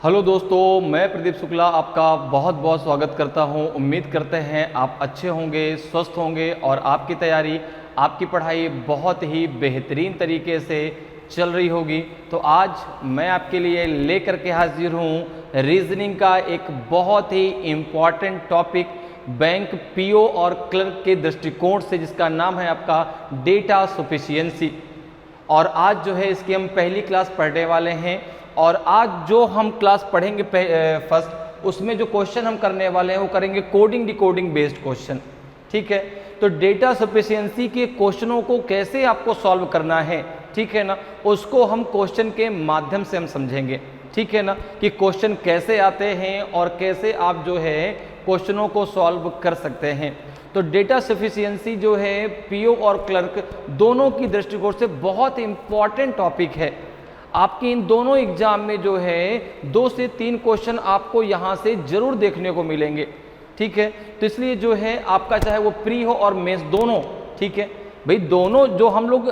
Hello दोस्तों, मैं प्रदीप शुक्ला आपका बहुत बहुत स्वागत करता हूं। उम्मीद करते हैं आप अच्छे होंगे, स्वस्थ होंगे और आपकी तैयारी, आपकी पढ़ाई बहुत ही बेहतरीन तरीके से चल रही होगी। तो आज मैं आपके लिए लेकर के हाजिर हूं रीजनिंग का एक बहुत ही इम्पॉर्टेंट टॉपिक बैंक पीओ और क्लर्क के दृष्टिकोण से, जिसका नाम है आपका डेटा सफिशिएंसी। और आज जो है इसकी हम पहली क्लास पढ़ने वाले हैं। और आज जो हम क्लास पढ़ेंगे फर्स्ट, उसमें जो क्वेश्चन हम करने वाले हैं वो करेंगे कोडिंग डिकोडिंग बेस्ड क्वेश्चन। ठीक है, तो डेटा सफिशिएंसी के क्वेश्चनों को कैसे आपको सॉल्व करना है, ठीक है ना, उसको हम क्वेश्चन के माध्यम से हम समझेंगे। ठीक है ना, कि क्वेश्चन कैसे आते हैं और कैसे आप जो है क्वेश्चनों को सॉल्व कर सकते हैं। तो डेटा सफिशिएंसी जो है पीओ और क्लर्क दोनों की दृष्टिकोण से बहुत इंपॉर्टेंट टॉपिक है। आपके इन दोनों एग्जाम में जो है 2 से 3 क्वेश्चन आपको यहाँ से जरूर देखने को मिलेंगे। ठीक है, तो इसलिए जो है आपका चाहे वो प्री हो और मेंस दोनों, ठीक है भाई, दोनों जो हम लोग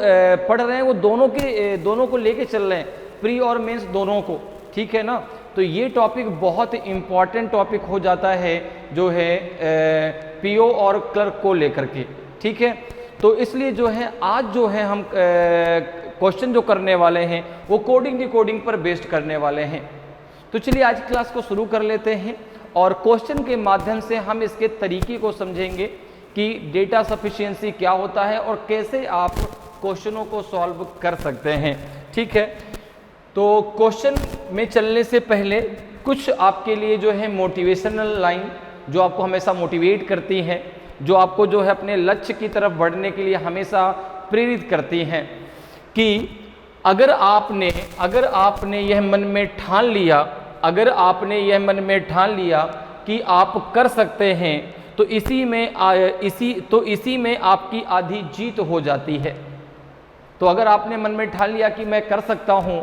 पढ़ रहे हैं वो दोनों को लेके चल रहे हैं, प्री और मेंस दोनों को। ठीक है ना, तो ये टॉपिक बहुत इंपॉर्टेंट टॉपिक हो जाता है जो है पीओ और क्लर्क को लेकर के। ठीक है, तो इसलिए जो है आज जो है हम क्वेश्चन जो करने वाले हैं वो कोडिंग डिकोडिंग पर बेस्ड करने वाले हैं। तो चलिए आज क्लास को शुरू कर लेते हैं और क्वेश्चन के माध्यम से हम इसके तरीके को समझेंगे कि डेटा सफिशिएंसी क्या होता है और कैसे आप क्वेश्चनों को सॉल्व कर सकते हैं। ठीक है, तो क्वेश्चन में चलने से पहले कुछ आपके लिए जो है मोटिवेशनल लाइन जो आपको हमेशा मोटिवेट करती हैं, जो आपको जो है अपने लक्ष्य की तरफ बढ़ने के लिए हमेशा प्रेरित करती हैं, कि अगर आपने यह मन में ठान लिया कि आप कर सकते हैं, तो इसी में आपकी आधी जीत हो जाती है। तो अगर आपने मन में ठान लिया कि मैं कर सकता हूं,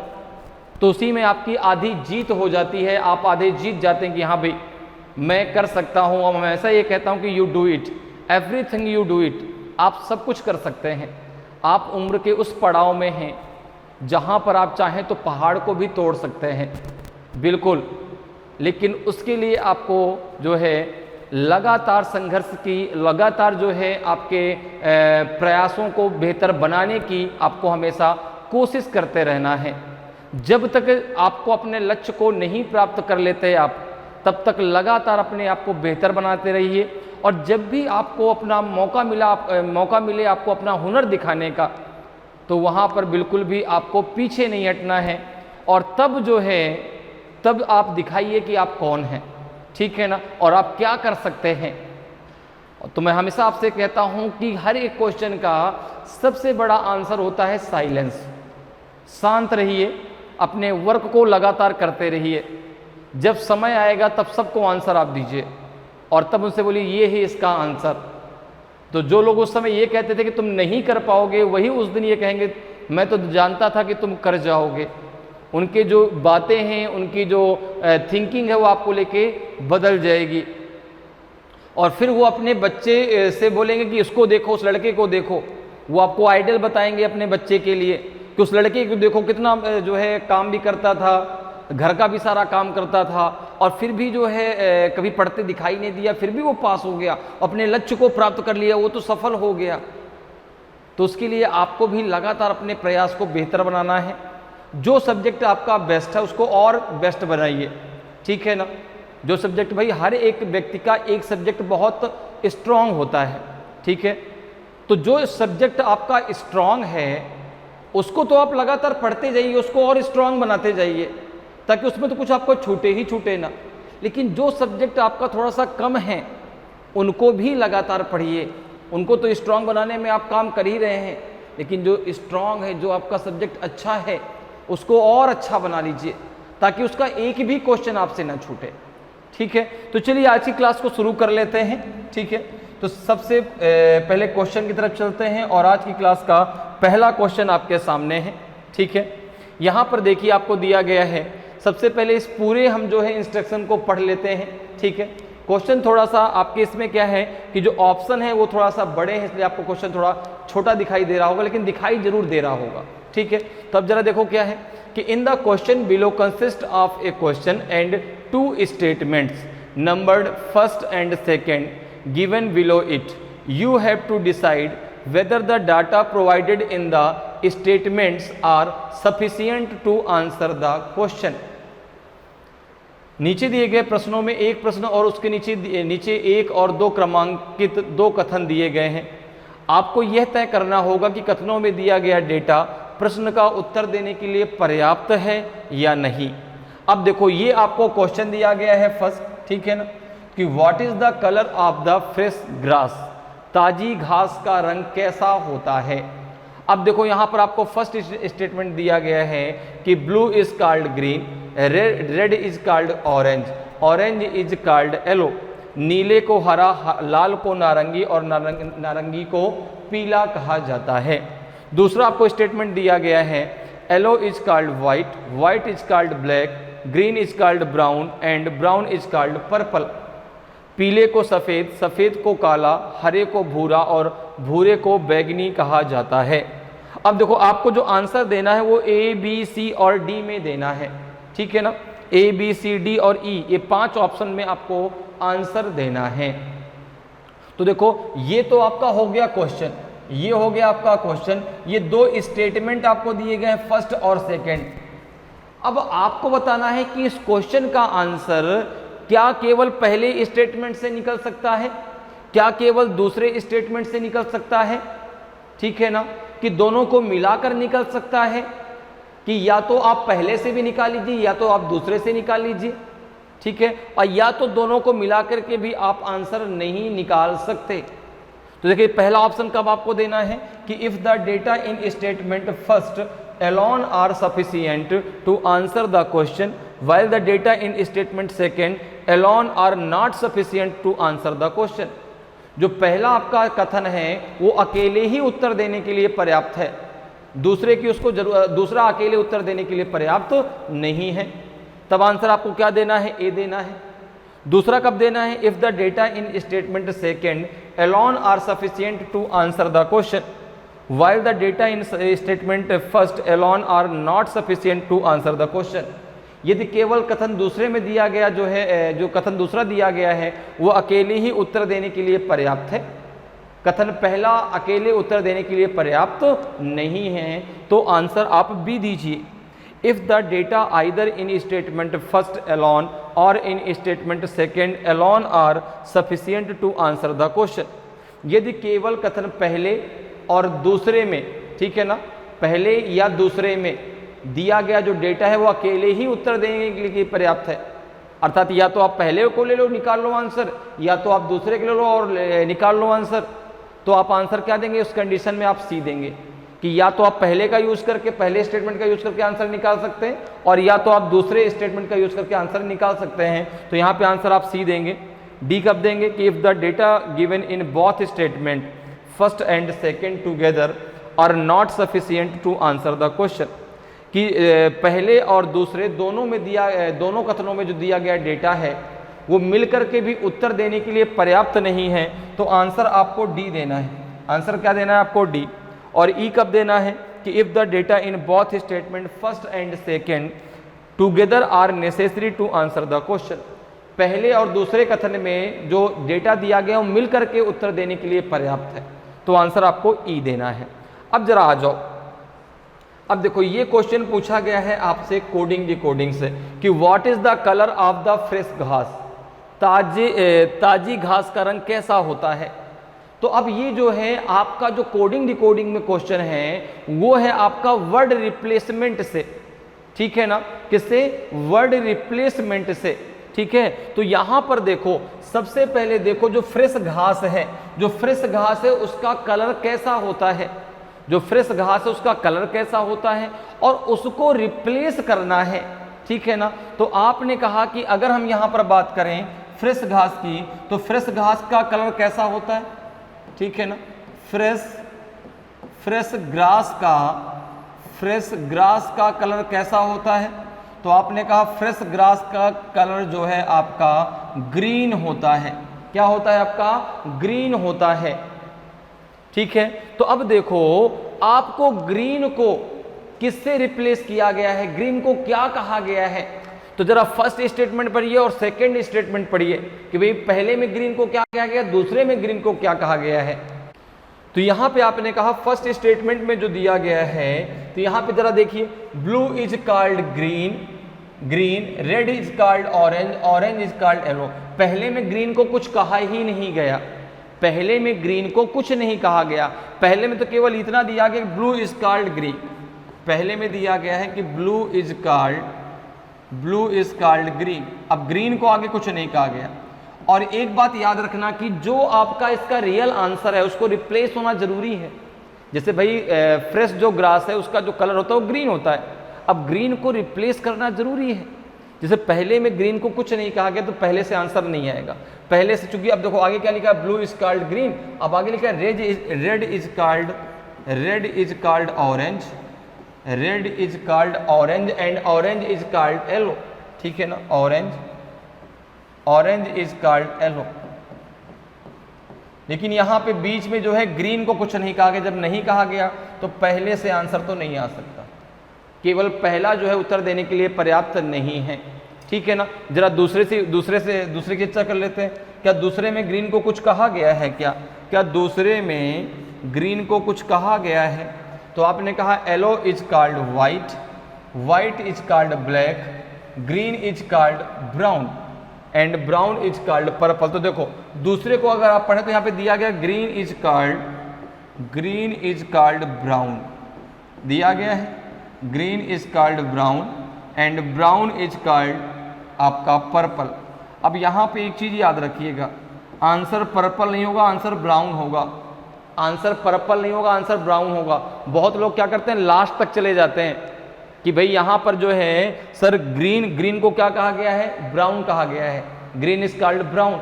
तो उसी में आपकी आधी जीत हो जाती है। आप आधे जीत जाते हैं कि हाँ भाई मैं कर सकता हूं। और मैं ऐसा ये कहता हूं कि you do it, everything you do it. आप सब कुछ कर सकते हैं। आप उम्र के उस पड़ाव में हैं जहां पर आप चाहें तो पहाड़ को भी तोड़ सकते हैं, बिल्कुल। लेकिन उसके लिए आपको जो है लगातार संघर्ष की, लगातार जो है आपके प्रयासों को बेहतर बनाने की आपको हमेशा कोशिश करते रहना है। जब तक आपको अपने लक्ष्य को नहीं प्राप्त कर लेते आप, तब तक लगातार अपने आप को बेहतर बनाते रहिए। और जब भी आपको अपना मौका मिले आपको अपना हुनर दिखाने का, तो वहाँ पर बिल्कुल भी आपको पीछे नहीं हटना है। और तब आप दिखाइए कि आप कौन हैं। ठीक है ना, और आप क्या कर सकते हैं। तो मैं हमेशा आपसे कहता हूँ कि हर एक क्वेश्चन का सबसे बड़ा आंसर होता है साइलेंस। शांत रहिए, अपने वर्क को लगातार करते रहिए। जब समय आएगा तब सबको आंसर आप दीजिए और तब उनसे बोलिए ये है इसका आंसर। तो जो लोग उस समय ये कहते थे कि तुम नहीं कर पाओगे, वही उस दिन ये कहेंगे मैं तो जानता था कि तुम कर जाओगे। उनके जो बातें हैं, उनकी जो थिंकिंग है वो आपको लेके बदल जाएगी। और फिर वो अपने बच्चे से बोलेंगे कि इसको देखो, उस लड़के को देखो। वो आपको आइडल बताएंगे अपने बच्चे के लिए कि उस लड़के को देखो कितना जो है काम भी करता था, घर का भी सारा काम करता था, और फिर भी जो है कभी पढ़ते दिखाई नहीं दिया, फिर भी वो पास हो गया, अपने लक्ष्य को प्राप्त कर लिया, वो तो सफल हो गया। तो उसके लिए आपको भी लगातार अपने प्रयास को बेहतर बनाना है। जो सब्जेक्ट आपका बेस्ट है उसको और बेस्ट बनाइए। ठीक है ना, जो सब्जेक्ट, भाई हर एक व्यक्ति का एक सब्जेक्ट बहुत स्ट्रांग होता है। ठीक है, तो जो सब्जेक्ट आपका स्ट्रांग है उसको तो आप लगातार पढ़ते जाइए, उसको और स्ट्रांग बनाते जाइए, ताकि उसमें तो कुछ आपको छूटे ना। लेकिन जो सब्जेक्ट आपका थोड़ा सा कम है उनको भी लगातार पढ़िए। उनको तो स्ट्रांग बनाने में आप काम कर ही रहे हैं, लेकिन जो स्ट्रांग है, जो आपका सब्जेक्ट अच्छा है, उसको और अच्छा बना लीजिए, ताकि उसका एक भी क्वेश्चन आपसे ना छूटे। ठीक है, तो चलिए आज की क्लास को शुरू कर लेते हैं। ठीक है, तो सबसे पहले क्वेश्चन की तरफ चलते हैं और आज की क्लास का पहला क्वेश्चन आपके सामने है। ठीक है, यहाँ पर देखिए आपको दिया गया है। सबसे पहले इस पूरे हम जो है इंस्ट्रक्शन को पढ़ लेते हैं। ठीक है, क्वेश्चन थोड़ा सा आपके इसमें क्या है कि जो ऑप्शन है वो थोड़ा सा बड़े हैं, इसलिए आपको क्वेश्चन थोड़ा छोटा दिखाई दे रहा होगा, लेकिन दिखाई जरूर दे रहा होगा। ठीक है। तो अब जरा देखो क्या है कि in the question below consist of A question and two statements numbered first and second given below it, you have to decide whether the data provided in the statements are sufficient to answer the question। नीचे दिए गए प्रश्नों में एक प्रश्न और उसके नीचे एक और दो क्रमांकित दो कथन दिए गए हैं। आपको यह तय करना होगा कि कथनों में दिया गया डेटा प्रश्न का उत्तर देने के लिए पर्याप्त है या नहीं। अब देखो ये आपको क्वेश्चन दिया गया है फर्स्ट, ठीक है ना, कि what is the colour of the fresh grass, ताजी घास का रंग कैसा होता है। अब देखो यहाँ पर आपको फर्स्ट स्टेटमेंट दिया गया है कि blue is called green, red is called orange, orange is called yellow, नीले को हरा, लाल को नारंगी और नारंगी को पीला कहा जाता है। दूसरा आपको स्टेटमेंट दिया गया है yellow is called white, white is called black, green is called brown and brown is called purple, पीले को सफ़ेद, सफ़ेद को काला, हरे को भूरा और भूरे को बैंगनी कहा जाता है। अब देखो आपको जो आंसर देना है वो ए बी सी और डी में देना है, ठीक है ना, ए बी सी डी और ई, ये 5 ऑप्शन में आपको आंसर देना है। तो देखो ये तो आपका हो गया क्वेश्चन, ये हो गया आपका क्वेश्चन, ये 2 स्टेटमेंट आपको दिए गए हैं फर्स्ट और सेकेंड। अब आपको बताना है कि इस क्वेश्चन का आंसर क्या केवल पहले स्टेटमेंट से निकल सकता है, क्या केवल दूसरे स्टेटमेंट से निकल सकता है, ठीक है ना, कि दोनों को मिलाकर निकल सकता है, कि या तो आप पहले से भी निकाल लीजिए या तो आप दूसरे से निकाल लीजिए, ठीक है, और या तो दोनों को मिलाकर के भी आप आंसर नहीं निकाल सकते। तो देखिए पहला ऑप्शन कब आपको देना है कि if the data in statement first alone are sufficient to answer the question while the data in statement second alone are not sufficient to answer the question। जो पहला आपका कथन है वो अकेले ही उत्तर देने के लिए पर्याप्त है, दूसरे की उसको दूसरा अकेले उत्तर देने के लिए पर्याप्त नहीं है, तब आंसर आपको क्या देना है, ए देना है। दूसरा कब देना है, if the data in statement second alone are sufficient to answer the question while the data in statement first alone are not sufficient to answer the question। यदि केवल कथन दूसरे में दिया गया जो है, जो कथन दूसरा दिया गया है वो अकेले ही उत्तर देने के लिए पर्याप्त है, कथन पहला अकेले उत्तर देने के लिए पर्याप्त नहीं है, तो आंसर आप बी दीजिए। If the data either in statement first alone और in statement second alone are sufficient to answer the question. यदि केवल कथन पहले और दूसरे में, ठीक है ना, पहले या दूसरे में दिया गया जो डेटा है वो अकेले ही उत्तर देने के लिए पर्याप्त है, अर्थात या तो आप पहले को ले लो निकाल लो आंसर, या तो आप दूसरे के ले लो और निकाल लो आंसर, तो आप आंसर क्या देंगे उस कंडीशन में, आप सी देंगे कि या तो आप पहले का यूज करके, पहले स्टेटमेंट का यूज करके आंसर निकाल सकते हैं और या तो आप दूसरे स्टेटमेंट का यूज करके आंसर निकाल सकते हैं, तो यहाँ पे आंसर आप सी देंगे। डी कब देंगे कि if the data given in both statement first and second together are not sufficient to answer the question, कि पहले और दूसरे दोनों में दोनों कथनों में जो दिया गया डेटा है वो मिलकर के भी उत्तर देने के लिए पर्याप्त नहीं है, तो आंसर आपको डी देना है। आंसर क्या देना है आपको, डी। और ई कब देना है कि if the data in both statement first and second together are necessary to answer the question, पहले और दूसरे कथन में जो डेटा दिया गया वो मिल करके उत्तर देने के लिए पर्याप्त है, तो आंसर आपको ई देना है। अब जरा आ जाओ, अब देखो ये क्वेश्चन पूछा गया है आपसे कोडिंग डिकोडिंग से कि what is the colour of the fresh घास, ताजी घास का रंग कैसा होता है। तो अब ये जो है आपका जो कोडिंग डिकोडिंग में क्वेश्चन है वो है आपका वर्ड रिप्लेसमेंट से, ठीक है ना, किससे, वर्ड रिप्लेसमेंट से, ठीक है। तो यहां पर देखो सबसे पहले देखो जो फ्रेश घास है, जो फ्रेश घास है उसका कलर कैसा होता है, जो फ्रेश घास है उसका कलर कैसा होता है और उसको रिप्लेस करना है, ठीक है ना। तो आपने कहा कि अगर हम यहां पर बात करें फ्रेश घास की तो फ्रेश घास का कलर कैसा होता है, ठीक है ना, फ्रेश ग्रास का कलर कैसा होता है, तो आपने कहा फ्रेश ग्रास का कलर जो है आपका ग्रीन होता है, क्या होता है आपका, ग्रीन होता है, ठीक है। तो अब देखो आपको ग्रीन को किससे रिप्लेस किया गया है, ग्रीन को क्या कहा गया है। तो जरा फर्स्ट स्टेटमेंट पढ़िए और सेकंड स्टेटमेंट पढ़िए कि भाई पहले में ग्रीन को क्या कहा गया, दूसरे में ग्रीन को क्या कहा गया है। तो यहां पे आपने कहा फर्स्ट स्टेटमेंट में जो दिया गया है, तो यहां पे जरा देखिए, blue is called green, green, red is called orange, orange is called yellow. पहले में ग्रीन को कुछ कहा ही नहीं गया, पहले में ग्रीन को कुछ नहीं कहा गया। पहले में तो केवल इतना दिया गया ब्लू इज कॉल्ड ग्रीन, पहले में दिया गया है कि ब्लू इज कॉल्ड ग्रीन। अब ग्रीन को आगे कुछ नहीं कहा गया। और एक बात याद रखना कि जो आपका इसका रियल आंसर है उसको रिप्लेस होना जरूरी है। जैसे भाई फ्रेश जो ग्रास है उसका जो कलर होता है वो ग्रीन होता है, अब ग्रीन को रिप्लेस करना जरूरी है। जैसे पहले में ग्रीन को कुछ नहीं कहा गया तो पहले से आंसर नहीं आएगा, पहले से, चूंकि अब देखो आगे क्या लिखा है, ब्लू इज कॉल्ड ग्रीन, अब आगे लिखा है red is called orange, red is called orange and orange is called yellow, ठीक है ना, ऑरेंज इज कॉल्ड येलो। लेकिन यहां पे बीच में जो है ग्रीन को कुछ नहीं कहा गया, जब नहीं कहा गया तो पहले से आंसर तो नहीं आ सकता, केवल पहला जो है उत्तर देने के लिए पर्याप्त नहीं है, ठीक है ना। जरा दूसरे की चर्चा कर लेते हैं। क्या दूसरे में ग्रीन को कुछ कहा गया है, क्या दूसरे में ग्रीन को कुछ कहा गया है। तो आपने कहा yellow is called white, white is called black, green is called brown and brown is called purple. तो देखो दूसरे को अगर आप पढ़े तो यहाँ पे दिया गया ग्रीन इज कॉल्ड ब्राउन, दिया गया है green is called brown and brown is called आपका पर्पल। अब यहाँ पे एक चीज याद रखिएगा, आंसर पर्पल नहीं होगा, आंसर ब्राउन होगा, आंसर पर्पल नहीं होगा, आंसर ब्राउन होगा। बहुत लोग क्या करते हैं, लास्ट तक चले जाते हैं कि भाई यहाँ पर जो है सर ग्रीन को क्या कहा गया है, ब्राउन कहा गया है, ग्रीन इज कॉल्ड ब्राउन,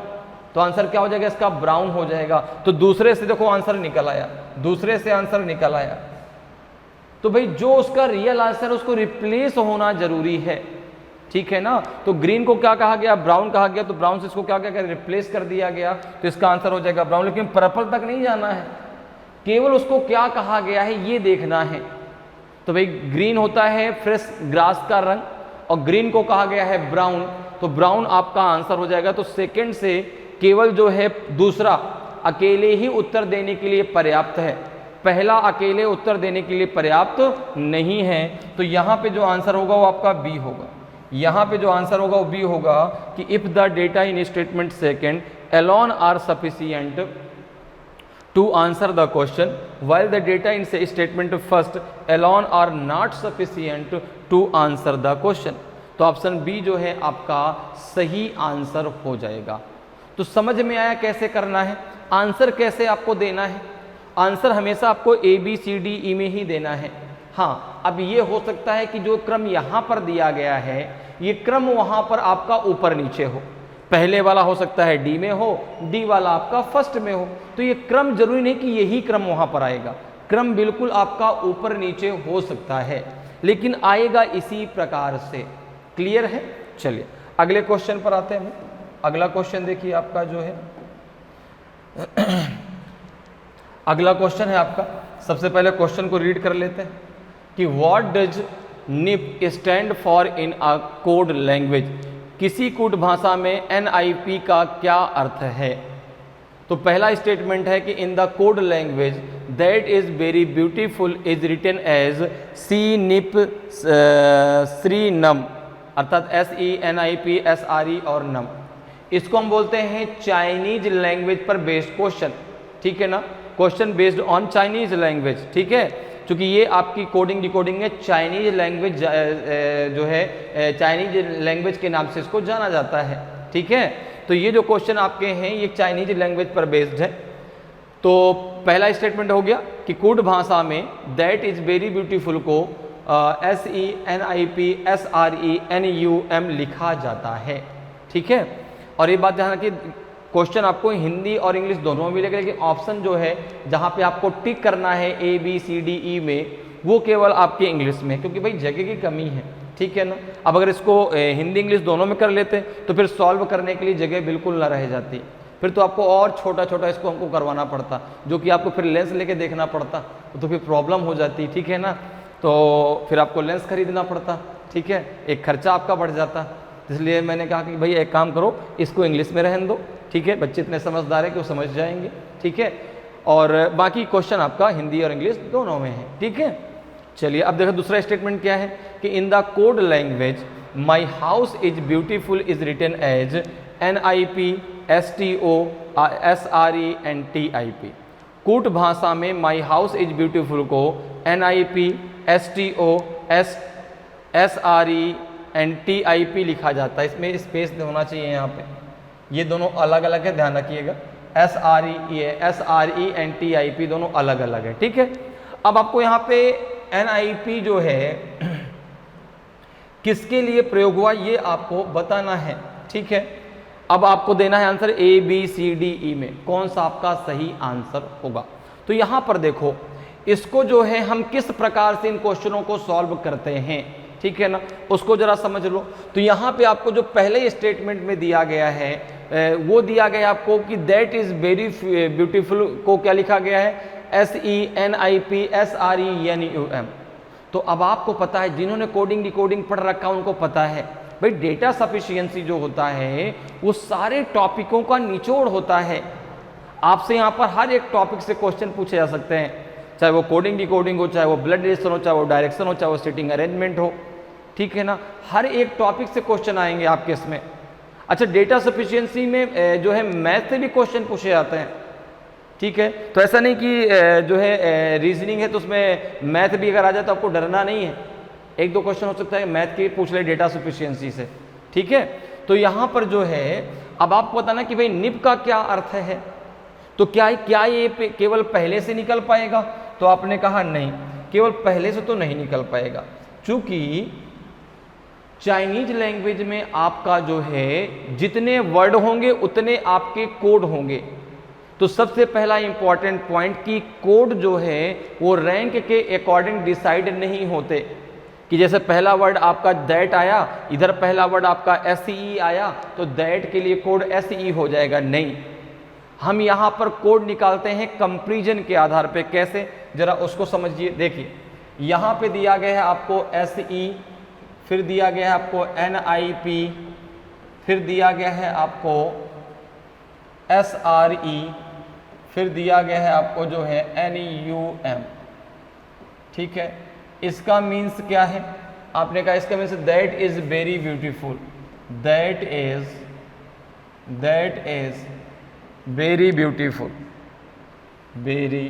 तो आंसर क्या हो जाएगा इसका, ब्राउन हो जाएगा। तो दूसरे से देखो आंसर निकल आया, दूसरे से आंसर निकल आया। तो भाई जो उसका रियल आंसर है उसको रिप्लेस होना जरूरी है, ठीक है ना। तो ग्रीन को क्या कहा गया, ब्राउन कहा गया, तो ब्राउन से इसको क्या क्या रिप्लेस कर दिया गया, तो इसका आंसर हो जाएगा ब्राउन। लेकिन पर्पल तक नहीं जाना है, केवल उसको क्या कहा गया है ये देखना है। तो भाई ग्रीन होता है फ्रेश ग्रास का रंग और ग्रीन को कहा गया है ब्राउन, तो ब्राउन आपका आंसर हो जाएगा। तो सेकंड से केवल जो है दूसरा अकेले ही उत्तर देने के लिए पर्याप्त है, पहला अकेले उत्तर देने के लिए पर्याप्त नहीं है। तो यहाँ पे जो आंसर होगा वो आपका बी होगा, यहाँ पे जो आंसर होगा वो बी होगा कि if the data in statement second alone are sufficient to answer the question while the data in say statement first alone are not sufficient to answer the question। तो option B जो है आपका सही answer हो जाएगा। तो समझ में आया कैसे करना है, आंसर कैसे आपको देना है। आंसर हमेशा आपको A B C D E में ही देना है। हाँ, अब ये हो सकता है कि जो क्रम यहाँ पर दिया गया है ये क्रम वहाँ पर आपका ऊपर नीचे हो, पहले वाला हो सकता है डी में हो, डी वाला आपका फर्स्ट में हो। तो ये क्रम जरूरी नहीं कि यही क्रम वहां पर आएगा, क्रम बिल्कुल आपका ऊपर नीचे हो सकता है, लेकिन आएगा इसी प्रकार से। क्लियर है। चलिए अगले क्वेश्चन पर आते हैं। अगला क्वेश्चन देखिए आपका जो है अगला क्वेश्चन है आपका, सबसे पहले क्वेश्चन को रीड कर लेते हैं कि what does nib stand for in a code language. किसी कोड भाषा में NIP का क्या अर्थ है। तो पहला स्टेटमेंट है कि in the code language that is very beautiful is written as सी निप श्री नम, अर्थात SENIP SRE और नम। इसको हम बोलते हैं चाइनीज लैंग्वेज पर बेस्ड क्वेश्चन, ठीक है ना, question based on Chinese language, ठीक है। क्योंकि ये आपकी कोडिंग डिकोडिंग है, चाइनीज लैंग्वेज जो है चाइनीज लैंग्वेज के नाम से इसको जाना जाता है, ठीक है। तो ये जो क्वेश्चन आपके हैं ये चाइनीज लैंग्वेज पर बेस्ड है। तो पहला स्टेटमेंट हो गया कि कोड भाषा में दैट इज वेरी ब्यूटीफुल को SENIP SRE NUM लिखा जाता है, ठीक है। और ये बात ध्यान रखिए, क्वेश्चन आपको हिंदी और इंग्लिश दोनों में मिलेगा, लेकिन ऑप्शन जो है जहाँ पे आपको टिक करना है ABCDE में वो केवल आपके इंग्लिश में, क्योंकि भाई जगह की कमी है, ठीक है ना। अब अगर इसको हिंदी इंग्लिश दोनों में कर लेते तो फिर सॉल्व करने के लिए जगह बिल्कुल ना रह जाती, फिर तो आपको और छोटा छोटा इसको हमको करवाना पड़ता, जो कि आपको फिर लेंस लेके देखना पड़ता, तो फिर प्रॉब्लम हो जाती, ठीक है ना। तो फिर आपको लेंस खरीदना पड़ता, ठीक है, एक खर्चा आपका बढ़ जाता। इसलिए मैंने कहा कि भाई एक काम करो, इसको इंग्लिश में रहने दो, ठीक है, बच्चे इतने समझदार है कि वो समझ जाएंगे, ठीक है, और बाकी क्वेश्चन आपका हिंदी और इंग्लिश दोनों में है, ठीक है। चलिए अब देखो दूसरा स्टेटमेंट क्या है कि in the code language my house is beautiful is written as NIP STO SRE and TIP। कूट भाषा में माई हाउस इज ब्यूटीफुल को NIP STO SRE and TIP लिखा जाता है। इसमें स्पेस होना चाहिए यहाँ पे, ये दोनों अलग अलग है, ध्यान रखिएगा। SRE and TIP दोनों अलग अलग है, ठीक है। अब आपको यहाँ पे NIP जो है किसके लिए प्रयोग हुआ ये आपको बताना है, ठीक है। अब आपको देना है आंसर ABCDE में कौन सा आपका सही आंसर होगा। तो यहाँ पर देखो इसको जो है हम किस प्रकार से इन क्वेश्चनों को सॉल्व करते हैं, ठीक है ना, उसको जरा समझ लो। तो यहाँ पे आपको जो पहले स्टेटमेंट में दिया गया है वो दिया गया आपको कि दैट इज वेरी ब्यूटीफुल को क्या लिखा गया है SENIP SRENUM। तो अब आपको पता है, जिन्होंने कोडिंग डिकोडिंग पढ़ रखा उनको पता है भाई डेटा सफिशिएंसी जो होता है वो सारे टॉपिकों का निचोड़ होता है। आपसे यहाँ पर हर एक टॉपिक से क्वेश्चन पूछे जा सकते हैं, चाहे वो कोडिंग डिकोडिंग हो, चाहे वो ब्लड रिलेशन हो, चाहे वो डायरेक्शन हो, चाहे वो सीटिंग अरेंजमेंट हो, ठीक है ना, हर एक टॉपिक से क्वेश्चन आएंगे आपके इसमें। अच्छा, डेटा सफिशिएंसी में जो है मैथ से भी क्वेश्चन पूछे जाते हैं, ठीक है। तो ऐसा नहीं कि जो है रीजनिंग है तो उसमें मैथ भी अगर आ जाए तो आपको डरना नहीं है, एक दो क्वेश्चन हो सकता है मैथ के पूछ ले डेटा सफिशिएंसी से, ठीक है। तो यहाँ पर जो है अब आपको बताना कि भाई निप का क्या अर्थ है, तो क्या ये केवल पहले से निकल पाएगा, तो आपने कहा नहीं, केवल पहले से तो नहीं निकल पाएगा, क्योंकि चाइनीज लैंग्वेज में आपका जो है जितने वर्ड होंगे उतने आपके कोड होंगे। तो सबसे पहला इंपॉर्टेंट पॉइंट कि कोड जो है वो रैंक के अकॉर्डिंग डिसाइड नहीं होते, कि जैसे पहला वर्ड आपका दैट आया, इधर पहला वर्ड आपका SE आया तो दैट के लिए कोड SE हो जाएगा, नहीं। हम यहाँ पर कोड निकालते हैं कंपैरिजन के आधार पे। कैसे, जरा उसको समझिए। देखिए यहाँ पे दिया गया है आपको SE, फिर दिया गया है आपको NIP, फिर दिया गया है आपको SRE, फिर दिया गया है आपको जो है NUM, ठीक है। इसका मीन्स क्या है, आपने कहा इसका means that is very beautiful, that is very beautiful, very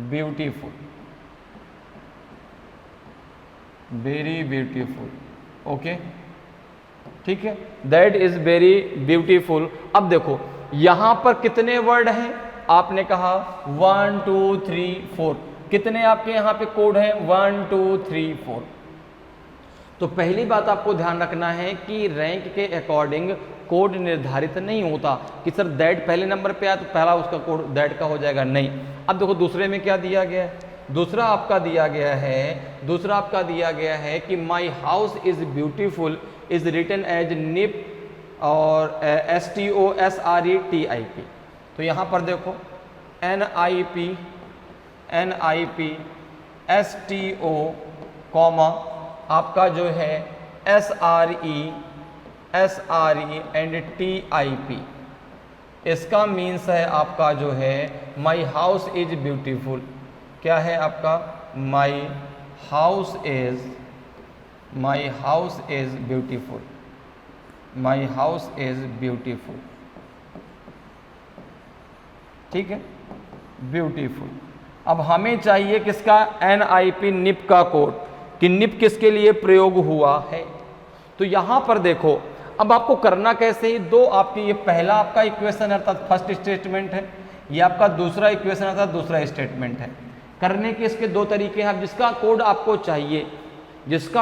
beautiful, very beautiful, okay, ठीक है, दैट इज वेरी ब्यूटीफुल। अब देखो यहां पर कितने वर्ड हैं, आपने कहा 1 2 3 4, कितने आपके यहाँ पे कोड हैं 1 2 3 4। तो पहली बात आपको ध्यान रखना है कि रैंक के अकॉर्डिंग कोड निर्धारित नहीं होता कि सर दैट पहले नंबर पे आया तो पहला उसका कोड दैट का हो जाएगा, नहीं। अब देखो दूसरे में क्या दिया गया है, दूसरा आपका दिया गया है कि my house is beautiful is written as निप और STO SRE TIP। तो यहाँ पर देखो NIP STO कॉमा आपका जो है SRE एंड TIP। इसका मीन्स है आपका जो है माई हाउस इज ब्यूटीफुल। क्या है आपका, माई house is beautiful, my house is beautiful, ठीक है, ब्यूटीफुल। अब हमें चाहिए किसका, NIP निप का कोड, कि निप किसके लिए प्रयोग हुआ है। तो यहां पर देखो अब आपको करना कैसे, दो आपकी, ये पहला आपका इक्वेशन अर्थात फर्स्ट स्टेटमेंट है, ये आपका दूसरा इक्वेशन अर्थात दूसरा स्टेटमेंट है। करने के इसके दो तरीके हैं। जिसका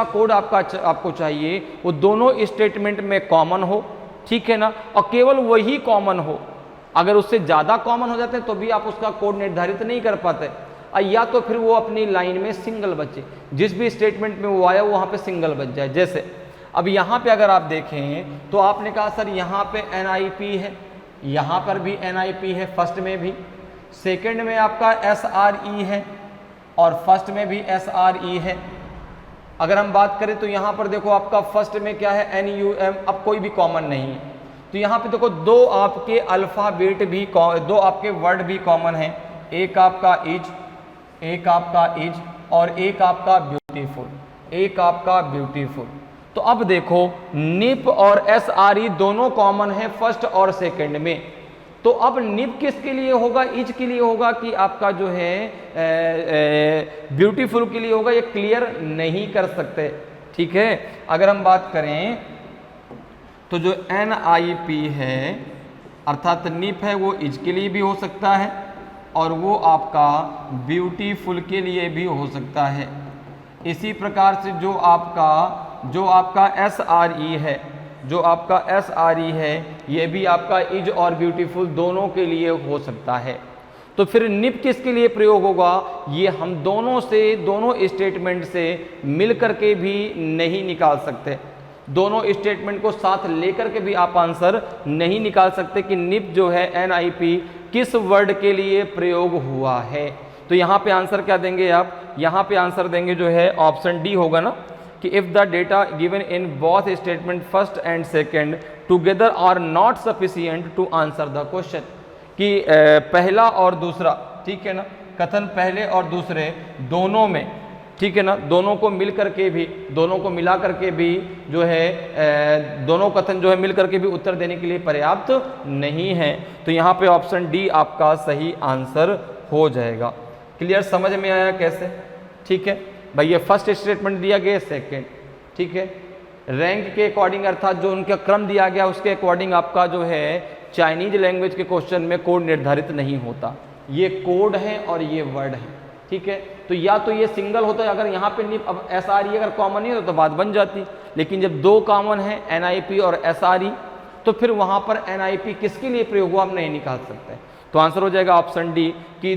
कोड आपको चाहिए वो दोनों स्टेटमेंट में कॉमन हो, ठीक है ना, और केवल वही कॉमन हो। अगर उससे ज़्यादा कॉमन हो जाते हैं तो भी आप उसका कोड निर्धारित नहीं कर पाते, या तो फिर वो अपनी लाइन में सिंगल बचे, जिस भी स्टेटमेंट में वो आया वहाँ पे सिंगल बच जाए। जैसे अब यहाँ पे अगर आप देखें तो आपने कहा सर यहाँ पे NIP है, यहाँ पर भी NIP है, फर्स्ट में भी, सेकंड में आपका SRE है, और फर्स्ट में भी SRE है। अगर हम बात करें तो यहाँ पर देखो आपका फर्स्ट में क्या है NUM, अब कोई भी कॉमन नहीं है। तो यहाँ पे देखो दो आपके अल्फ़ाबेट भी, दो आपके वर्ड भी कॉमन हैं, एक आपका इज और एक आपका ब्यूटीफुल, एक आपका ब्यूटीफुल। तो अब देखो निप और SRE दोनों कॉमन है फर्स्ट और सेकंड में। तो अब निप किसके लिए होगा, इज के लिए होगा कि आपका जो है ब्यूटीफुल के लिए होगा, ये क्लियर नहीं कर सकते। ठीक है, अगर हम बात करें तो जो NIP है अर्थात निप है वो इज के लिए भी हो सकता है और वो आपका ब्यूटीफुल के लिए भी हो सकता है। इसी प्रकार से जो आपका SRE है, जो आपका SRE है ये भी आपका इज और ब्यूटीफुल दोनों के लिए हो सकता है। तो फिर निप किसके लिए प्रयोग होगा, ये हम दोनों स्टेटमेंट से मिल करके भी नहीं निकाल सकते। दोनों स्टेटमेंट को साथ लेकर के भी आप आंसर नहीं निकाल सकते कि निप जो है NIP किस वर्ड के लिए प्रयोग हुआ है। तो यहाँ पे आंसर क्या देंगे आप, यहाँ पे आंसर देंगे जो है ऑप्शन डी होगा ना, कि if the data given in both statement first and second together are not sufficient to answer the question, कि पहला और दूसरा, ठीक है ना, कथन पहले और दूसरे दोनों में, ठीक है ना, दोनों को मिल करके भी, दोनों को मिला करके भी जो है दोनों कथन जो है मिल करके भी उत्तर देने के लिए पर्याप्त नहीं है। तो यहाँ पे ऑप्शन डी आपका सही आंसर हो जाएगा। क्लियर, समझ में आया कैसे? ठीक है भाई, ये फर्स्ट स्टेटमेंट दिया गया, सेकंड, ठीक है, रैंक के अकॉर्डिंग अर्थात जो उनका क्रम दिया गया उसके अकॉर्डिंग आपका जो है चाइनीज लैंग्वेज के क्वेश्चन में कोड निर्धारित नहीं होता, ये कोड है और ये वर्ड है। ठीक है, तो या तो ये सिंगल होता है, अगर यहाँ पे निप, अब SRE अगर कॉमन नहीं होता तो बात बन जाती, लेकिन जब दो कॉमन है NIP और SRE तो फिर वहाँ पर NIP किसके लिए प्रयोग हुआ हम नहीं निकाल सकते। तो आंसर हो जाएगा ऑप्शन डी कि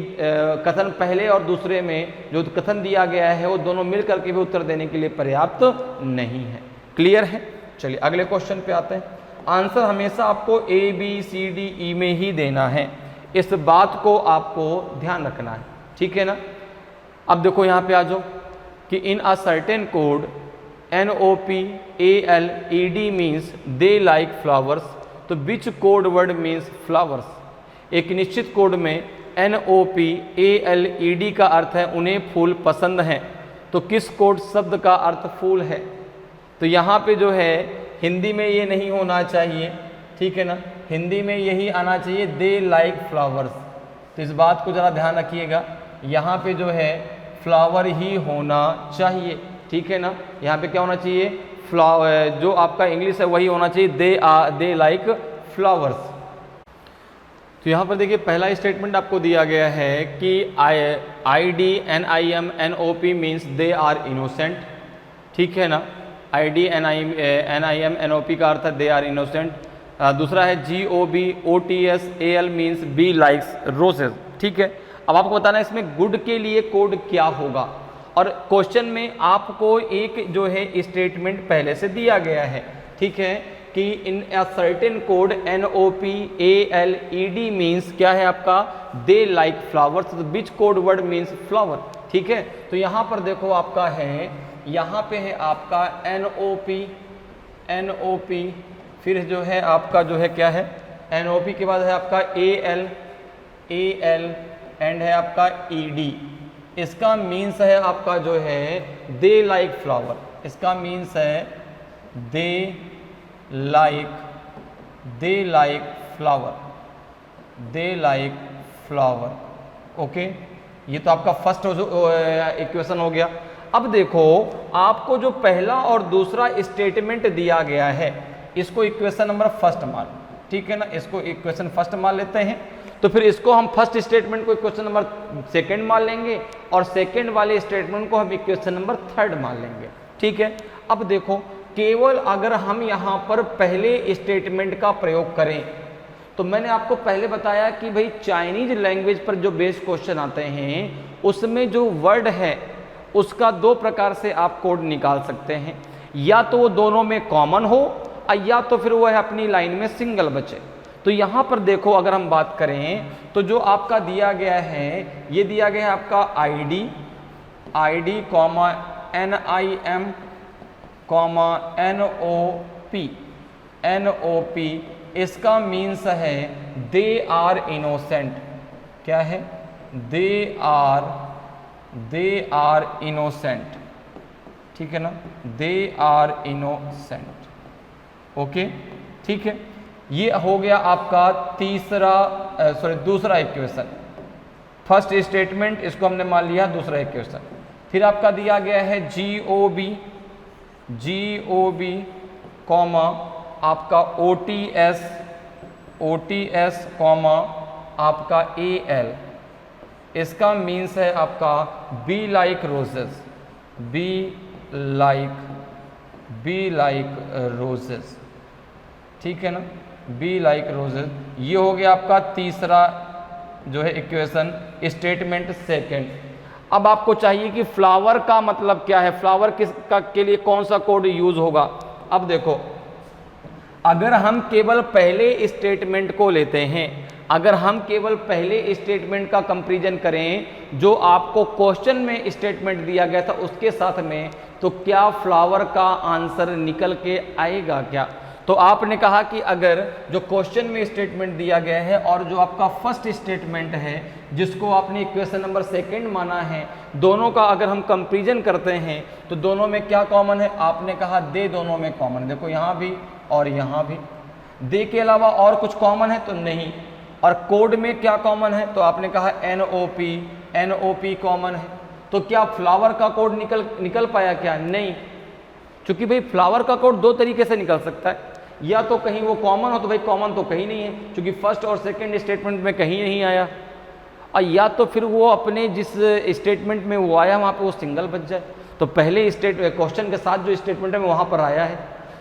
कथन पहले और दूसरे में जो कथन दिया गया है वो दोनों मिल करके भी उत्तर देने के लिए पर्याप्त नहीं है। क्लियर है? चलिए अगले क्वेश्चन पे आते हैं। आंसर हमेशा आपको ABCDE में ही देना है, इस बात को आपको ध्यान रखना है। ठीक है ना, अब देखो यहाँ पे आ जाओ कि in a certain code NOPALED means they like flowers, तो which code word means flowers. एक निश्चित कोड में NOPALED का अर्थ है उन्हें फूल पसंद हैं, तो किस कोड शब्द का अर्थ फूल है। तो यहाँ पे जो है हिंदी में ये नहीं होना चाहिए, ठीक है ना, हिंदी में यही आना चाहिए दे लाइक फ्लावर्स। तो इस बात को ज़रा ध्यान रखिएगा, यहाँ पे जो है फ्लावर ही होना चाहिए। ठीक है ना, यहाँ पे क्या होना चाहिए, फ्लावर, जो आपका इंग्लिश है वही होना चाहिए दे लाइक फ्लावर्स। तो यहाँ पर देखिए पहला स्टेटमेंट आपको दिया गया है कि ID NIM NOP means they are innocent. ठीक है ना, ID NIM NOP का अर्थ है दे आर इनोसेंट। दूसरा है GOB OTS AL means B likes roses. ठीक है, अब आपको बताना है इसमें गुड के लिए कोड क्या होगा, और क्वेश्चन में आपको एक जो है स्टेटमेंट पहले से दिया गया है। ठीक है, कि in a certain code NOPALED means क्या है आपका दे लाइक फ्लावर्स, तो which code word means flower. ठीक है, तो यहाँ पर देखो आपका है, यहाँ पे है आपका NOP, फिर जो है आपका जो है क्या है NOP के बाद है आपका AL एंड है आपका ED। इसका मीन्स है आपका जो है दे लाइक फ्लावर, इसका मीन्स है दे लाइक फ्लावर। ओके, ये तो आपका फर्स्ट इक्वेशन हो गया। अब देखो आपको जो पहला और दूसरा स्टेटमेंट दिया गया है इसको इक्वेशन नंबर फर्स्ट मान, ठीक है ना, इसको इक्वेशन फर्स्ट मान लेते हैं। तो फिर इसको हम फर्स्ट स्टेटमेंट को इक्वेशन नंबर सेकंड मान लेंगे और सेकंड वाले स्टेटमेंट को हम इक्वेशन नंबर थर्ड मान लेंगे। ठीक है, अब देखो केवल अगर हम यहाँ पर पहले स्टेटमेंट का प्रयोग करें, तो मैंने आपको पहले बताया कि भाई चाइनीज लैंग्वेज पर जो बेस क्वेश्चन आते हैं उसमें जो वर्ड है उसका दो प्रकार से आप कोड निकाल सकते हैं, या तो वो दोनों में कॉमन हो या तो फिर वो है अपनी लाइन में सिंगल बचे। तो यहाँ पर देखो अगर हम बात करें तो जो आपका दिया गया है, ये दिया गया है आपका ID, ID, NIM, NOP, इसका मीन्स है दे आर इनोसेंट। क्या है? दे आर इनोसेंट, ठीक है ना, दे आर इनोसेंट। ओके, ठीक है, ये हो गया आपका दूसरा इक्वेशन। फर्स्ट स्टेटमेंट इसको हमने मान लिया दूसरा इक्वेशन। फिर आपका दिया गया है GOB कॉमा आपका OTS कॉमा आपका AL, इसका मीन्स है आपका be like roses, be like roses, ठीक है ना, बी लाइक रोजेस। ये हो गया आपका तीसरा जो है इक्वेशन, स्टेटमेंट सेकंड। अब आपको चाहिए कि फ्लावर का मतलब क्या है, फ्लावर के लिए कौन सा कोड यूज होगा। अब देखो, अगर हम केवल पहले स्टेटमेंट को लेते हैं, अगर हम केवल पहले स्टेटमेंट का कंपैरिजन करें जो आपको क्वेश्चन में स्टेटमेंट दिया गया था उसके साथ में, तो क्या फ्लावर का आंसर निकल के आएगा क्या? तो आपने कहा कि अगर जो क्वेश्चन में स्टेटमेंट दिया गया है और जो आपका फर्स्ट स्टेटमेंट है जिसको आपने इक्वेशन नंबर सेकंड माना है, दोनों का अगर हम कंपैरिजन करते हैं तो दोनों में क्या कॉमन है? आपने कहा दे दोनों में कॉमन, देखो यहाँ भी और यहाँ भी। दे के अलावा और कुछ कॉमन है तो नहीं। और कोड में क्या कॉमन है? तो आपने कहा NOP कॉमन है। तो क्या फ्लावर का कोड निकल पाया क्या? नहीं, क्योंकि भाई फ्लावर का कोड दो तरीके से निकल सकता है, या तो कहीं वो कॉमन हो, तो भाई कॉमन तो कहीं नहीं है क्योंकि फर्स्ट और सेकंड स्टेटमेंट में कहीं नहीं आया, और या तो फिर वो अपने जिस स्टेटमेंट में वो आया वहाँ पे वो सिंगल बच जाए। तो पहले क्वेश्चन के साथ जो स्टेटमेंट है वहाँ पर आया है,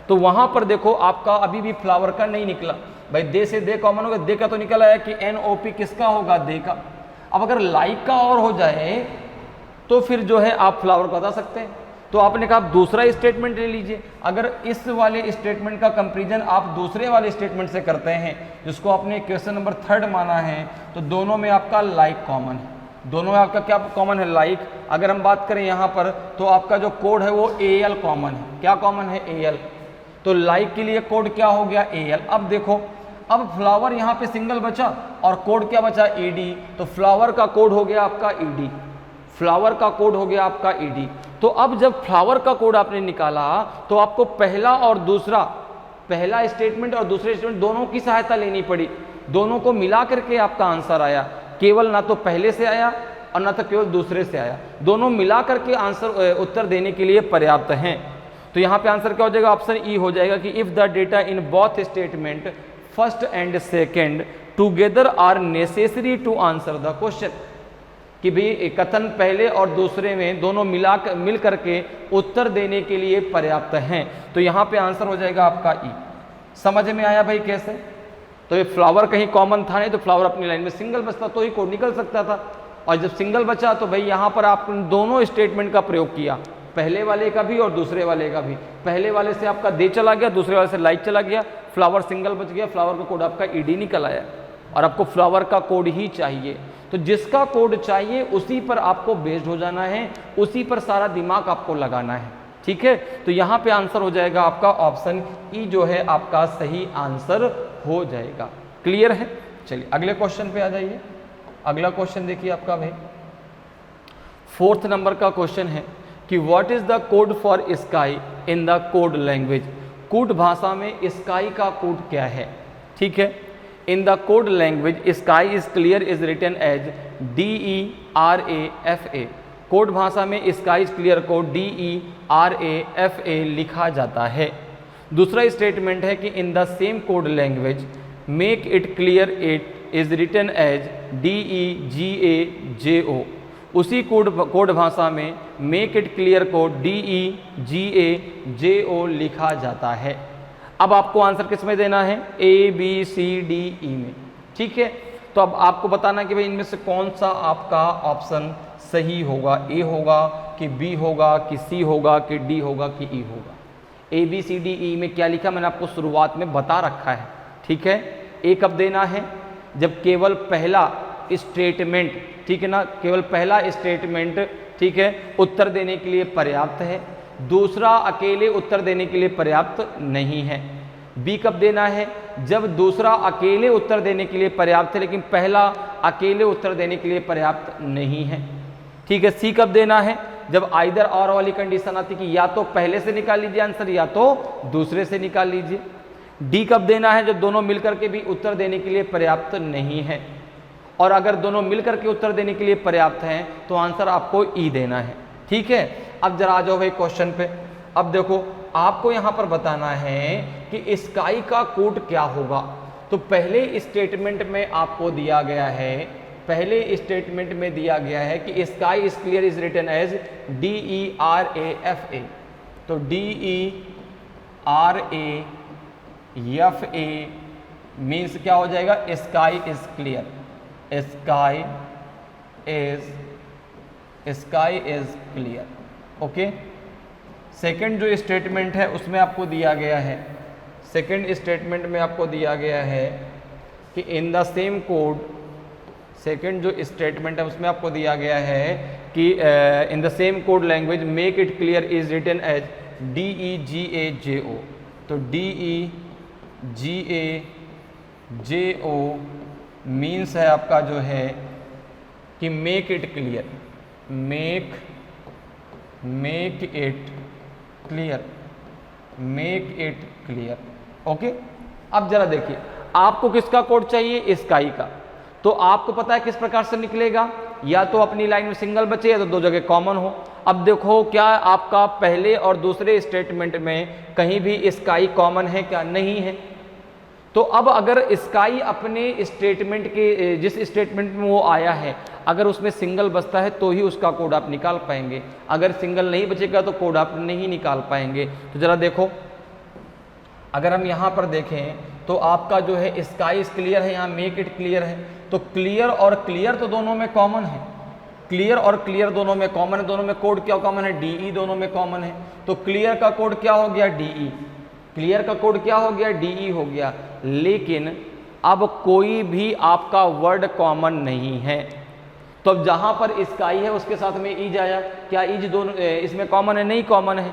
तो वहाँ पर देखो आपका अभी भी फ्लावर का नहीं निकला। भाई दे से दे कॉमन होगा, दे का तो निकल आया कि NOP किसका होगा? दे का। अब अगर लाइक का और हो जाए तो फिर जो है आप फ्लावर को बता सकते हैं। तो आपने कहा दूसरा स्टेटमेंट ले लीजिए। अगर इस वाले स्टेटमेंट का कंपैरिजन आप दूसरे वाले स्टेटमेंट से करते हैं जिसको आपने क्वेश्चन नंबर थर्ड माना है, तो दोनों में आपका लाइक कॉमन है। दोनों में आपका क्या कॉमन है? लाइक। अगर हम बात करें यहाँ पर तो आपका जो कोड है वो AL कॉमन है। क्या कॉमन है? AL। तो लाइक के लिए कोड क्या हो गया? AL। अब देखो, अब फ्लावर यहाँ पे सिंगल बचा और कोड क्या बचा? ED। तो फ्लावर का कोड हो गया आपका ED, फ्लावर का कोड हो गया आपका ED। तो अब जब फ्लावर का कोड आपने निकाला तो आपको पहला स्टेटमेंट और दूसरे स्टेटमेंट दोनों की सहायता लेनी पड़ी, दोनों को मिला करके आपका आंसर आया। केवल ना तो पहले से आया और ना तो केवल दूसरे से आया, दोनों मिला करके आंसर उत्तर देने के लिए पर्याप्त हैं। तो यहाँ पे आंसर क्या हो जाएगा? ऑप्शन E हो जाएगा कि if the data in both statement first and second together are necessary to answer the question, कि भाई कथन पहले और दूसरे में दोनों मिल करके उत्तर देने के लिए पर्याप्त हैं। तो यहाँ पे आंसर हो जाएगा आपका E। समझ में आया भाई कैसे? तो ये फ्लावर कहीं कॉमन था नहीं, तो फ्लावर अपनी लाइन में सिंगल बचता तो ही कोड निकल सकता था, और जब सिंगल बचा तो भाई यहाँ पर आपने दोनों स्टेटमेंट का प्रयोग किया, पहले वाले का भी और दूसरे वाले का भी। पहले वाले से आपका दे चला गया, दूसरे वाले से लाइक चला गया, फ्लावर सिंगल बच गया, फ्लावर का कोड आपका ED निकल आया, और आपको फ्लावर का कोड ही चाहिए। तो जिसका कोड चाहिए उसी पर आपको बेस्ड हो जाना है, उसी पर सारा दिमाग आपको लगाना है, ठीक है। तो यहाँ पे आंसर हो जाएगा आपका ऑप्शन E जो है आपका सही आंसर हो जाएगा। क्लियर है? चलिए अगले क्वेश्चन पे आ जाइए। अगला क्वेश्चन देखिए आपका भाई 4th नंबर का क्वेश्चन है कि what is the code for sky in the code language. Code भाषा में स्काई का कोड क्या है? ठीक है, in the code language sky is clear is written as DERAFA। Code भाषा में स्काई इज क्लियर को DERAFA लिखा जाता है। दूसरा स्टेटमेंट है कि in the same code language make it clear it is written as DEGAJO। उसी कोड भाषा में मेक इट क्लियर को DEGAJO लिखा जाता है। अब आपको आंसर किस में देना है? ABCDE में, ठीक है। तो अब आपको बताना कि भाई इनमें से कौन सा आपका ऑप्शन सही होगा, A होगा कि B होगा कि C होगा कि D होगा कि E होगा। ABCDE में क्या लिखा मैंने आपको शुरुआत में बता रखा है, ठीक है। A कब देना है? जब केवल पहला स्टेटमेंट, ठीक है ना, केवल पहला स्टेटमेंट, ठीक है, उत्तर देने के लिए पर्याप्त है, दूसरा अकेले उत्तर देने के लिए पर्याप्त नहीं है। बी कब देना है? जब दूसरा अकेले उत्तर देने के लिए पर्याप्त है लेकिन पहला अकेले उत्तर देने के लिए पर्याप्त नहीं है, ठीक है। सी कब देना है? जब आइदर और वाली कंडीशन आती कि या तो पहले से निकाल लीजिए आंसर या तो दूसरे से निकाल लीजिए। डी कब देना है? जब दोनों मिलकर के भी उत्तर देने के लिए पर्याप्त नहीं है, और अगर दोनों मिलकर के उत्तर देने के लिए पर्याप्त हैं तो आंसर आपको ई देना है, ठीक है। अब जरा आ जाओ भाई क्वेश्चन पे। अब देखो आपको यहां पर बताना है कि स्काई का कोड क्या होगा। तो पहले स्टेटमेंट में आपको दिया गया है, पहले स्टेटमेंट में दिया गया है कि sky is clear is written as DERAFA। तो DERAFA मीन्स क्या हो जाएगा? Sky is clear, sky is clear, okay. Second जो स्टेटमेंट है उसमें आपको दिया गया है, सेकंड स्टेटमेंट में आपको दिया गया है कि in the same code, second जो स्टेटमेंट है उसमें आपको दिया गया है कि in the same code language make it clear is written as DEGAJO। तो DEGAJO मीन्स है आपका जो है कि make it clear, make it clear, make it clear, okay. अब जरा देखिए आपको किसका कोड चाहिए? स्काई का। तो आपको पता है किस प्रकार से निकलेगा, या तो अपनी लाइन में सिंगल बचे या तो दो जगह कॉमन हो। अब देखो क्या आपका पहले और दूसरे स्टेटमेंट में कहीं भी स्काई कॉमन है क्या? नहीं है। तो अब अगर स्काई अपने स्टेटमेंट के जिस स्टेटमेंट में वो आया है अगर उसमें सिंगल बचता है तो ही उसका कोड आप निकाल पाएंगे, अगर सिंगल नहीं बचेगा तो कोड आप नहीं निकाल पाएंगे। तो जरा देखो अगर हम यहाँ पर देखें तो आपका जो है स्काई क्लियर है, यहाँ मेक इट क्लियर है। तो क्लियर और क्लियर तो दोनों में कॉमन है, क्लियर और क्लियर दोनों में कॉमन है, दोनों में कोड क्या कॉमन है? DE दोनों में कॉमन है। तो क्लियर का कोड क्या हो गया? DE। क्लियर का कोड क्या हो गया? DE हो गया। लेकिन अब कोई भी आपका वर्ड कॉमन नहीं है, तो अब जहां पर स्काई है उसके साथ में ईज आया, क्या ईज दोनों इसमें कॉमन है? नहीं कॉमन है।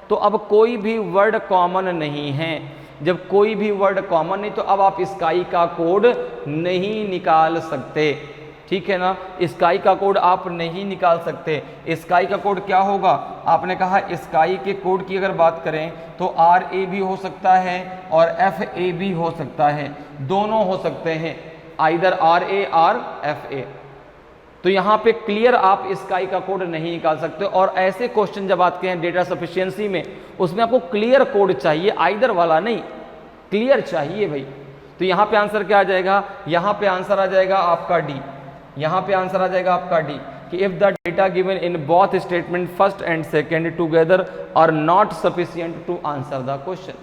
तो अब कोई भी वर्ड कॉमन नहीं है। जब कोई भी वर्ड कॉमन नहीं तो अब आप स्काई का कोड नहीं निकाल सकते, ठीक है ना। स्काई का कोड आप नहीं निकाल सकते। स्काई का कोड क्या होगा? आपने कहा स्काई के कोड की अगर बात करें तो RA भी हो सकता है और FA भी हो सकता है, दोनों हो सकते हैं, आइदर RA और FA। तो यहाँ पे क्लियर आप स्काई का कोड नहीं निकाल सकते। और ऐसे क्वेश्चन जब आते हैं डेटा सफिशिएंसी में उसमें आपको क्लियर कोड चाहिए, आइदर वाला नहीं, क्लियर चाहिए भाई। तो यहाँ पे आंसर क्या आ जाएगा? यहाँ पे आंसर आ जाएगा आपका डी, यहाँ पे आंसर आ जाएगा आपका डी कि if the data given in both statement first and second together are not sufficient to answer the question,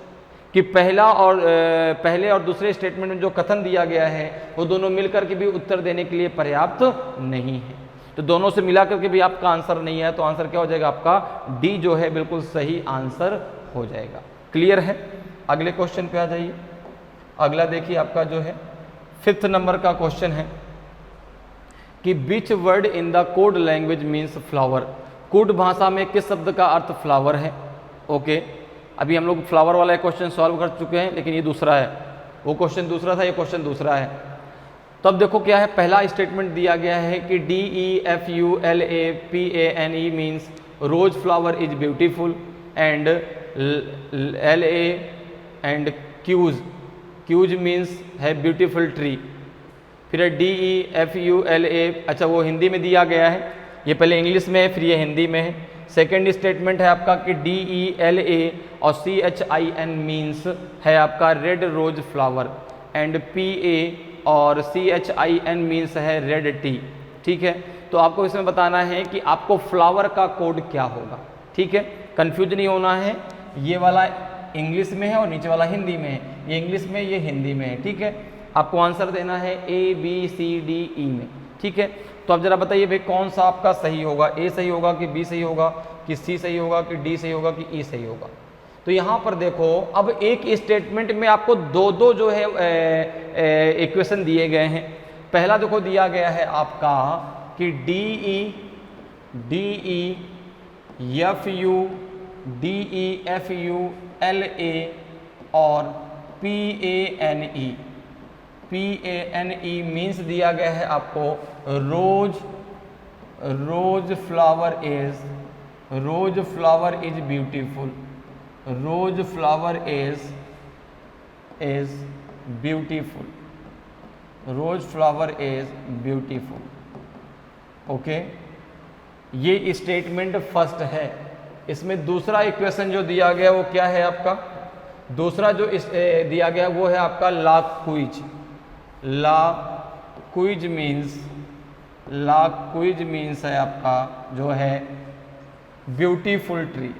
कि पहले और दूसरे स्टेटमेंट में जो कथन दिया गया है वो दोनों मिलकर के भी उत्तर देने के लिए पर्याप्त नहीं है। तो दोनों से मिला करके भी आपका आंसर नहीं है, तो आंसर क्या हो जाएगा? आपका डी जो है बिल्कुल सही आंसर हो जाएगा। क्लियर है? अगले क्वेश्चन पे आ जाइए। अगला देखिए आपका जो है 5th नंबर का क्वेश्चन है कि which word in the code language means flower. Code भाषा में किस शब्द का अर्थ फ्लावर है? ओके, अभी हम लोग फ्लावर वाला क्वेश्चन सॉल्व कर चुके हैं, लेकिन ये दूसरा है, वो क्वेश्चन दूसरा था, ये क्वेश्चन दूसरा है। तो अब देखो क्या है, पहला स्टेटमेंट दिया गया है कि DEFULAPANE means rose flower is beautiful and LA and क्यूज मीन्स है ब्यूटीफुल ट्री। फिर DEFULA, अच्छा वो हिंदी में दिया गया है, ये पहले इंग्लिश में है फिर ये हिंदी में है। सेकेंड स्टेटमेंट है आपका कि DELA और CHIN मीन्स है आपका red rose flower and PA और CHIN मीन्स है रेड टी। ठीक है, तो आपको इसमें बताना है कि आपको फ्लावर का कोड क्या होगा। ठीक है, कंफ्यूज नहीं होना है, ये वाला इंग्लिश में है और नीचे वाला हिंदी में है, ये इंग्लिश में ये हिंदी में है। ठीक है, आपको आंसर देना है ABCDE में। ठीक है, तो अब जरा बताइए भाई कौन सा आपका सही होगा, A सही होगा कि B सही होगा कि C सही होगा कि D सही होगा कि E सही होगा। तो यहाँ पर देखो, अब एक स्टेटमेंट में आपको दो जो है इक्वेशन दिए गए हैं। पहला देखो दिया गया है आपका कि DE FU DE FU LA और PANE मीन्स दिया गया है आपको rose flower is beautiful, rose flower is beautiful, rose flower is beautiful. Okay, ये स्टेटमेंट फर्स्ट है। इसमें दूसरा इक्वेशन जो दिया गया वो क्या है आपका, दूसरा जो दिया गया वो है आपका ला क्विज मीन्स है आपका जो है beautiful tree,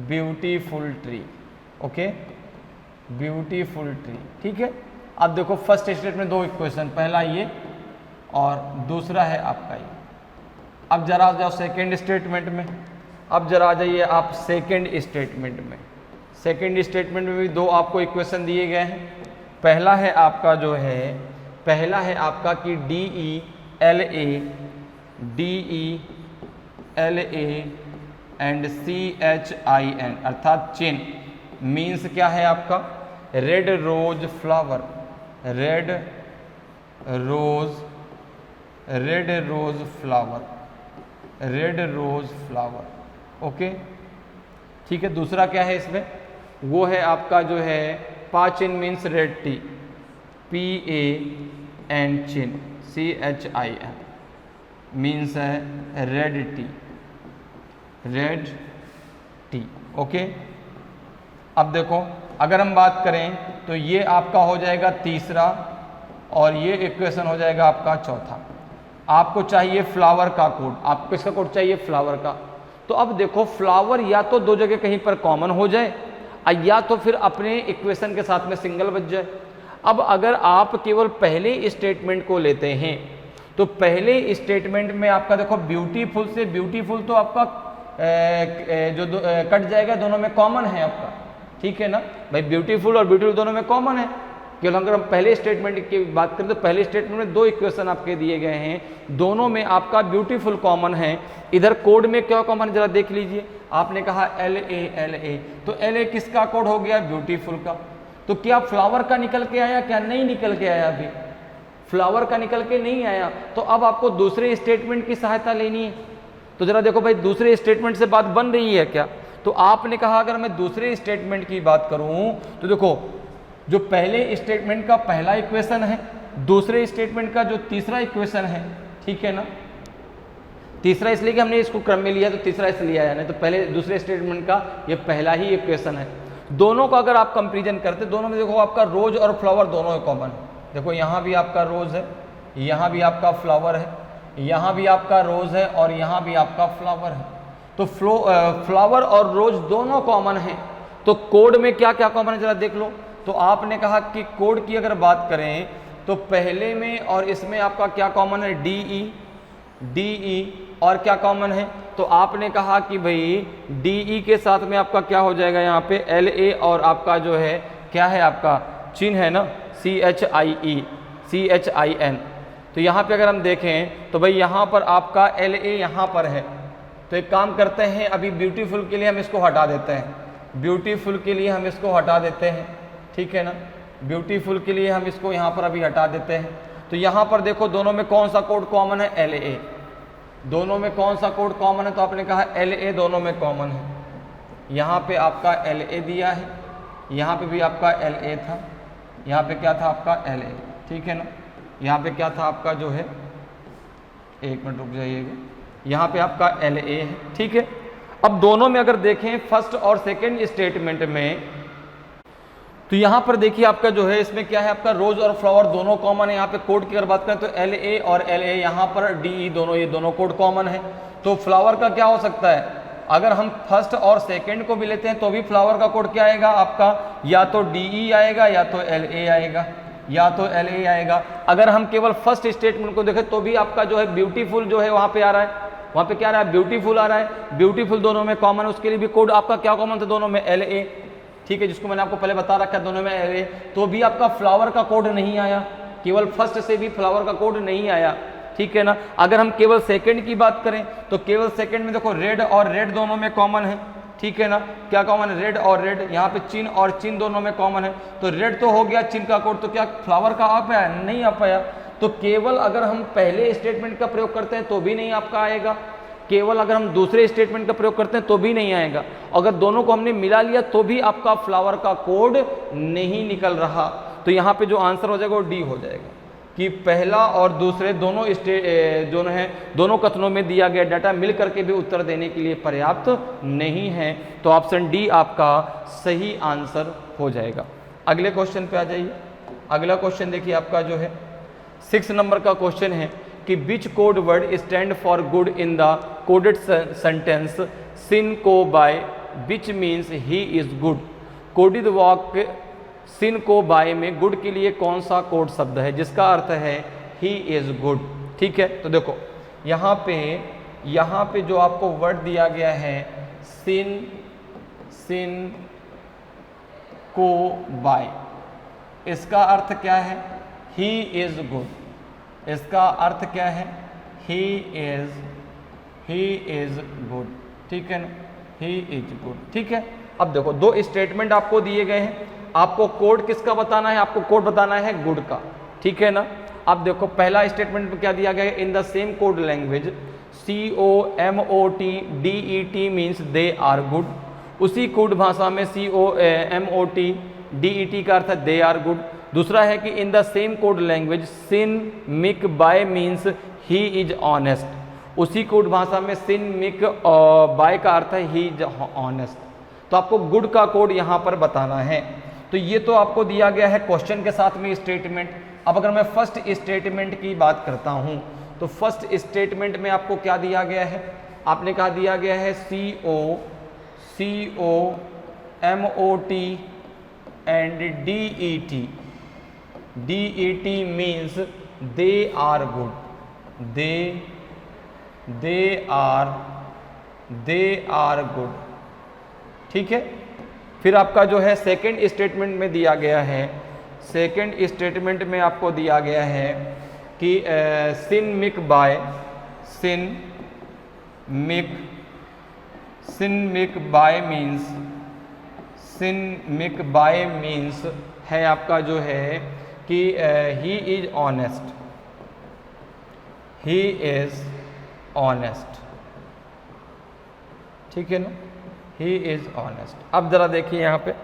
beautiful tree. Okay, beautiful tree, ठीक है। अब देखो फर्स्ट स्टेटमेंट में दो इक्वेशन, पहला ये और दूसरा है आपका ये। अब जरा आ जाओ सेकेंड स्टेटमेंट में, अब जरा आ जाइए आप सेकेंड स्टेटमेंट में। सेकेंड स्टेटमेंट में भी दो आपको इक्वेशन दिए गए हैं। पहला है आपका जो है, पहला है आपका कि DE LA एंड CHIN अर्थात चिन मीन्स क्या है आपका red rose flower, red rose flower. Okay, ठीक है। दूसरा क्या है इसमें, वो है आपका जो है पाचिन means red tea, PA and चिन CHIN मीन्स है रेड टी। ओके, अब देखो अगर हम बात करें तो ये आपका हो जाएगा तीसरा और ये इक्वेशन हो जाएगा आपका चौथा। आपको चाहिए फ्लावर का कोड, आपको किसका कोड चाहिए, फ्लावर का। तो अब देखो फ्लावर या तो दो जगह कहीं पर कॉमन हो जाए या तो फिर अपने इक्वेशन के साथ में सिंगल बच जाए। अब अगर आप केवल पहले स्टेटमेंट को लेते हैं तो पहले स्टेटमेंट में आपका देखो ब्यूटीफुल से ब्यूटीफुल तो आपका कट जाएगा, दोनों में कॉमन है आपका, ठीक है ना भाई। ब्यूटीफुल और ब्यूटीफुल दोनों में कॉमन है। केवल अगर हम पहले स्टेटमेंट की बात करें तो पहले स्टेटमेंट में दो इक्वेशन आपके दिए गए हैं, दोनों में आपका ब्यूटीफुल कॉमन है। इधर कोड में क्या कॉमन है जरा देख लीजिए। आपने कहा LA, तो LA किसका कोड हो गया, ब्यूटीफुल का। तो क्या फ्लावर का निकल के आया, क्या नहीं निकल के आया, अभी फ्लावर का निकल के नहीं आया। तो अब आपको दूसरे स्टेटमेंट की सहायता लेनी है। तो जरा देखो भाई दूसरे स्टेटमेंट से बात बन रही है क्या। तो आपने कहा अगर मैं दूसरे स्टेटमेंट की बात करूं तो देखो जो पहले स्टेटमेंट का पहला इक्वेशन है, दूसरे स्टेटमेंट का जो तीसरा इक्वेशन है, ठीक है ना। तीसरा इसलिए कि हमने इसको क्रम में लिया तो तीसरा इसलिए आया, नहीं तो पहले दूसरे स्टेटमेंट का ये पहला ही इक्वेशन है। दोनों का अगर आप कंपेरिजन करते दोनों में देखो आपका रोज और फ्लावर दोनों कॉमन है। देखो यहाँ भी आपका रोज है, यहाँ भी आपका फ्लावर है, यहाँ भी आपका रोज है और यहाँ भी आपका फ्लावर है। तो फ्लावर और रोज दोनों कॉमन है। तो कोड में क्या क्या कॉमन है जरा देख लो। तो आपने कहा कि कोड की अगर बात करें तो पहले में और इसमें आपका क्या कॉमन है, DE और क्या कॉमन है। तो आपने कहा कि भाई DE के साथ में आपका क्या हो जाएगा यहाँ पे LA और आपका जो है क्या है आपका चिन्ह है ना CHIN। तो यहाँ पे अगर हम देखें तो भाई यहाँ पर आपका LA यहाँ पर है। तो एक काम करते हैं, अभी ब्यूटीफुल के लिए हम इसको हटा देते हैं, ब्यूटीफुल के लिए हम इसको हटा देते हैं, ठीक है ना। ब्यूटीफुल के लिए हम इसको यहाँ पर अभी हटा देते हैं। तो यहाँ पर देखो दोनों में कौन सा कोड कॉमन है, LA। दोनों में कौन सा कोड कॉमन है, तो आपने कहा LA दोनों में कॉमन है। यहाँ पे आपका LA दिया है, यहाँ पे भी आपका LA था, यहाँ पे क्या था आपका LA, ठीक है ना। यहाँ पे क्या था आपका जो है, एक मिनट रुक जाइएगा, यहाँ पे आपका LA है, ठीक है। अब दोनों में अगर देखें फर्स्ट और सेकेंड स्टेटमेंट में तो यहाँ पर देखिए आपका जो है इसमें क्या है आपका रोज और फ्लावर दोनों कॉमन है। यहाँ पे कोड की अगर बात करें तो LA और LA, यहाँ पर DE दोनों, ये दोनों कोड कॉमन है। तो फ्लावर का क्या हो सकता है, अगर हम फर्स्ट और सेकंड को भी लेते हैं तो भी फ्लावर का कोड क्या आएगा आपका, या तो DE आएगा या तो LA आएगा, या तो LA आएगा। अगर हम केवल फर्स्ट स्टेटमेंट को देखें तो भी आपका जो है ब्यूटीफुल जो है वहाँ पे आ रहा है, वहाँ पे क्या आ रहा है, ब्यूटीफुल आ रहा है। ब्यूटीफुल दोनों में कॉमन, उसके लिए भी कोड आपका क्या कॉमन था, दोनों में LA। ठीक है, जिसको मैंने आपको पहले बता रखा है दोनों में एरे, तो भी आपका फ्लावर का कोड नहीं आया, केवल फर्स्ट से भी फ्लावर का कोड नहीं आया, ठीक है ना। अगर हम केवल सेकंड की बात करें तो केवल सेकंड में देखो रेड और रेड दोनों में कॉमन है, ठीक है ना। क्या कॉमन है? रेड और रेड। यहाँ पे चिन और चिन दोनों में कॉमन है, तो रेड तो हो गया, चिन का कोड, तो क्या फ्लावर का आ पाया? नहीं आ पाया। तो केवल अगर हम पहले स्टेटमेंट का प्रयोग करते हैं तो भी नहीं आपका आएगा, केवल अगर हम दूसरे स्टेटमेंट का प्रयोग करते हैं तो भी नहीं आएगा, अगर दोनों को हमने मिला लिया तो भी आपका फ्लावर का कोड नहीं निकल रहा। तो यहाँ पे जो आंसर हो जाएगा वो डी हो जाएगा कि पहला और दूसरे दोनों जो है दोनों कथनों में दिया गया डाटा मिल करके भी उत्तर देने के लिए पर्याप्त नहीं है। तो ऑप्शन डी आपका सही आंसर हो जाएगा। अगले क्वेश्चन पे आ जाइए। अगला क्वेश्चन देखिए आपका जो है 6 नंबर का क्वेश्चन है कि which code word stand for good in the coded sentence सिन को बाय which means he is good. कोडित वाक्य सिन को बाय में गुड के लिए कौन सा कोड शब्द है जिसका अर्थ है ही इज गुड। ठीक है, तो देखो यहाँ पे जो आपको वर्ड दिया गया है सिन को बाय, इसका अर्थ क्या है? ही इज गुड। इसका अर्थ क्या है? ही इज गुड, ठीक है ना, ही इज गुड। ठीक है, अब देखो दो स्टेटमेंट आपको दिए गए हैं, आपको कोड किसका बताना है? आपको कोड बताना है गुड का, ठीक है ना। अब देखो पहला स्टेटमेंट में क्या दिया गया है? In the same code language COMOTDET means they are good. उसी कोड भाषा में COMOTDET का अर्थ है दे आर गुड। दूसरा है कि in the same code language सिन मिक बाय मीन्स ही इज ऑनेस्ट। उसी कोड भाषा में सिन मिक बाय का अर्थ है ही इज ऑनेस्ट। तो आपको गुड का कोड यहाँ पर बताना है। तो ये तो आपको दिया गया है क्वेश्चन के साथ में स्टेटमेंट। अब अगर मैं फर्स्ट स्टेटमेंट की बात करता हूँ तो फर्स्ट स्टेटमेंट में आपको क्या दिया गया है? आपने कहा दिया गया है COMOT and DET means they are good, they are good. ठीक है, फिर आपका जो है सेकंड स्टेटमेंट में दिया गया है, सेकंड स्टेटमेंट में आपको दिया गया है कि सिन मिक बाय मीन्स है आपका जो है कि ही इज ऑनेस्ट, ठीक है ना, ही इज ऑनेस्ट। अब जरा देखिए यहाँ पे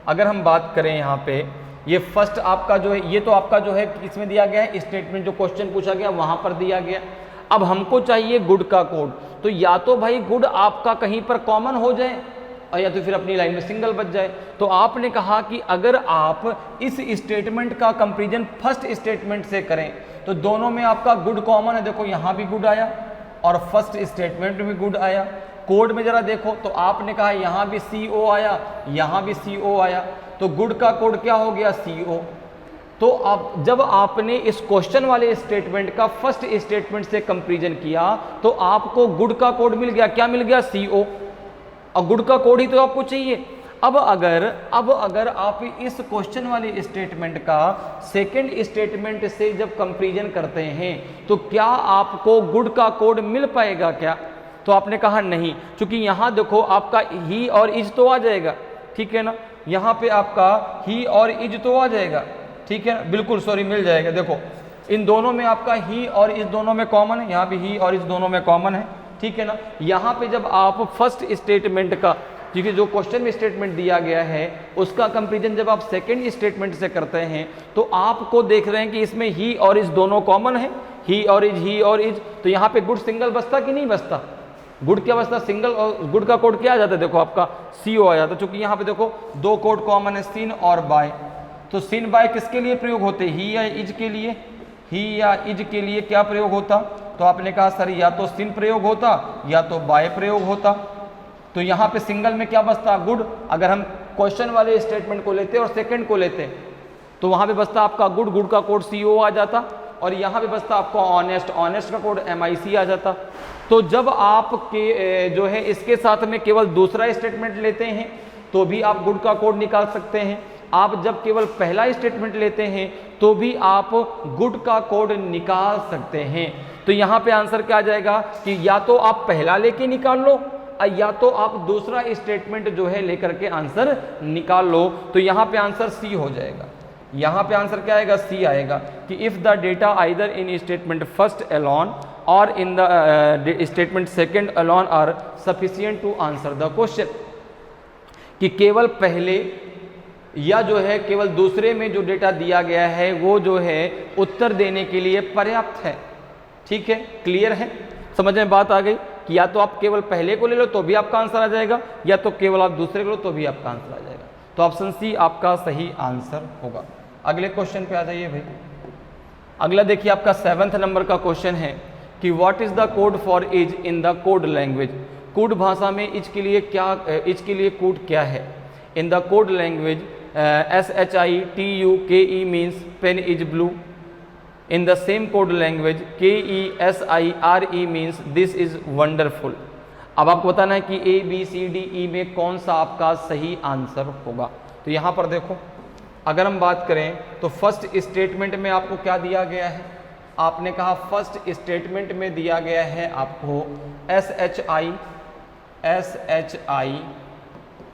अगर हम बात करें यहाँ पे ये फर्स्ट आपका जो है, ये तो आपका जो है इसमें दिया गया है स्टेटमेंट, जो क्वेश्चन पूछा गया वहां पर दिया गया। अब हमको चाहिए गुड का कोड, तो या तो भाई गुड आपका कहीं पर कॉमन हो जाए और या तो फिर अपनी लाइन में सिंगल बच जाए। तो आपने कहा कि अगर आप इस स्टेटमेंट का कंपैरिजन फर्स्ट स्टेटमेंट से करें तो दोनों में आपका गुड कॉमन है। देखो यहाँ भी गुड आया और फर्स्ट स्टेटमेंट में भी गुड आया। कोड में जरा देखो तो आपने कहा यहाँ भी CO आया, यहाँ भी CO आया, तो गुड का कोड क्या हो गया? CO। तो अब जब आपने इस क्वेश्चन वाले स्टेटमेंट का फर्स्ट स्टेटमेंट से कंपैरिजन किया तो आपको गुड का कोड मिल गया। क्या मिल गया? CO। और गुड का कोड ही तो आपको चाहिए। अब अगर आप इस क्वेश्चन वाले स्टेटमेंट का सेकंड स्टेटमेंट से जब कंपैरिजन करते हैं तो क्या आपको गुड का कोड मिल पाएगा क्या? तो आपने कहा नहीं, क्योंकि यहाँ देखो आपका ही और इज तो आ जाएगा, ठीक है ना, यहाँ पे आपका ही और इज तो आ जाएगा, ठीक है ना, बिल्कुल सॉरी मिल जाएगा। देखो इन दोनों में आपका ही और इज दोनों में कॉमन है, यहाँ भी ही और इज दोनों में कॉमन है, ठीक है ना। यहाँ पे जब आप फर्स्ट स्टेटमेंट का, क्योंकि जो क्वेश्चन में स्टेटमेंट दिया गया है उसका कंपैरिजन जब आप सेकंड स्टेटमेंट से करते हैं तो आपको देख रहे हैं कि इसमें ही और इज दोनों कॉमन है, ही और इज। तो यहाँ पे गुड सिंगल बचता कि नहीं बचता? गुड क्या बचता? सिंगल। और गुड का कोड क्या आ जाता है? देखो आपका CO आ जाता है, क्योंकि यहाँ पे देखो दो कोड कॉमन है, सिन और बाय। तो सिन बाय किसके लिए प्रयोग होते? ही या इज के लिए? ही या इज के लिए क्या प्रयोग होता? तो आपने कहा सर या तो सिन प्रयोग होता या तो बाय प्रयोग होता। तो यहाँ पे सिंगल में क्या बचता? गुड। अगर हम क्वेश्चन वाले स्टेटमेंट को लेते और सेकंड को लेते तो वहाँ पे बचता आपका गुड, गुड का कोड CO आ जाता, और यहाँ पे बचता आपको ऑनेस्ट, ऑनेस्ट का कोड MIC आ जाता। तो जब आप के जो है इसके साथ में केवल दूसरा स्टेटमेंट लेते हैं तो भी आप गुड का कोड निकाल सकते हैं। आप जब केवल पहला स्टेटमेंट लेते हैं तो भी आप गुड का कोड निकाल सकते हैं। तो यहाँ पे आंसर क्या आ जाएगा कि या तो आप पहला लेके निकाल लो या तो आप दूसरा स्टेटमेंट जो है लेकर के आंसर निकाल लो। तो यहाँ पे आंसर सी हो जाएगा। यहाँ पे आंसर क्या आएगा? सी आएगा कि if the data either in statement first alone और in the statement second alone are sufficient to answer the question, कि केवल पहले या जो है केवल दूसरे में जो डेटा दिया गया है वो जो है उत्तर देने के लिए पर्याप्त है। ठीक है, क्लियर है, समझ में बात आ गई कि या तो आप केवल पहले को ले लो तो भी आपका आंसर आ जाएगा, या तो केवल आप दूसरे को लो तो भी आपका आंसर आ जाएगा। तो ऑप्शन सी आपका सही आंसर होगा। अगले क्वेश्चन पे आ जाइए भाई। अगला देखिए आपका 7th नंबर का क्वेश्चन है कि what is the code for is in the code language. Code भाषा में इज के लिए क्या, इज के लिए कोड क्या है? In the code language SHITUKE means pen is blue. In the same code language KESIRE means this is wonderful। अब आपको बताना है कि ABCDE में कौन सा आपका सही आंसर होगा। तो यहाँ पर देखो, अगर हम बात करें तो फर्स्ट स्टेटमेंट में आपको क्या दिया गया है? आपने कहा फर्स्ट स्टेटमेंट में दिया गया है आपको SHI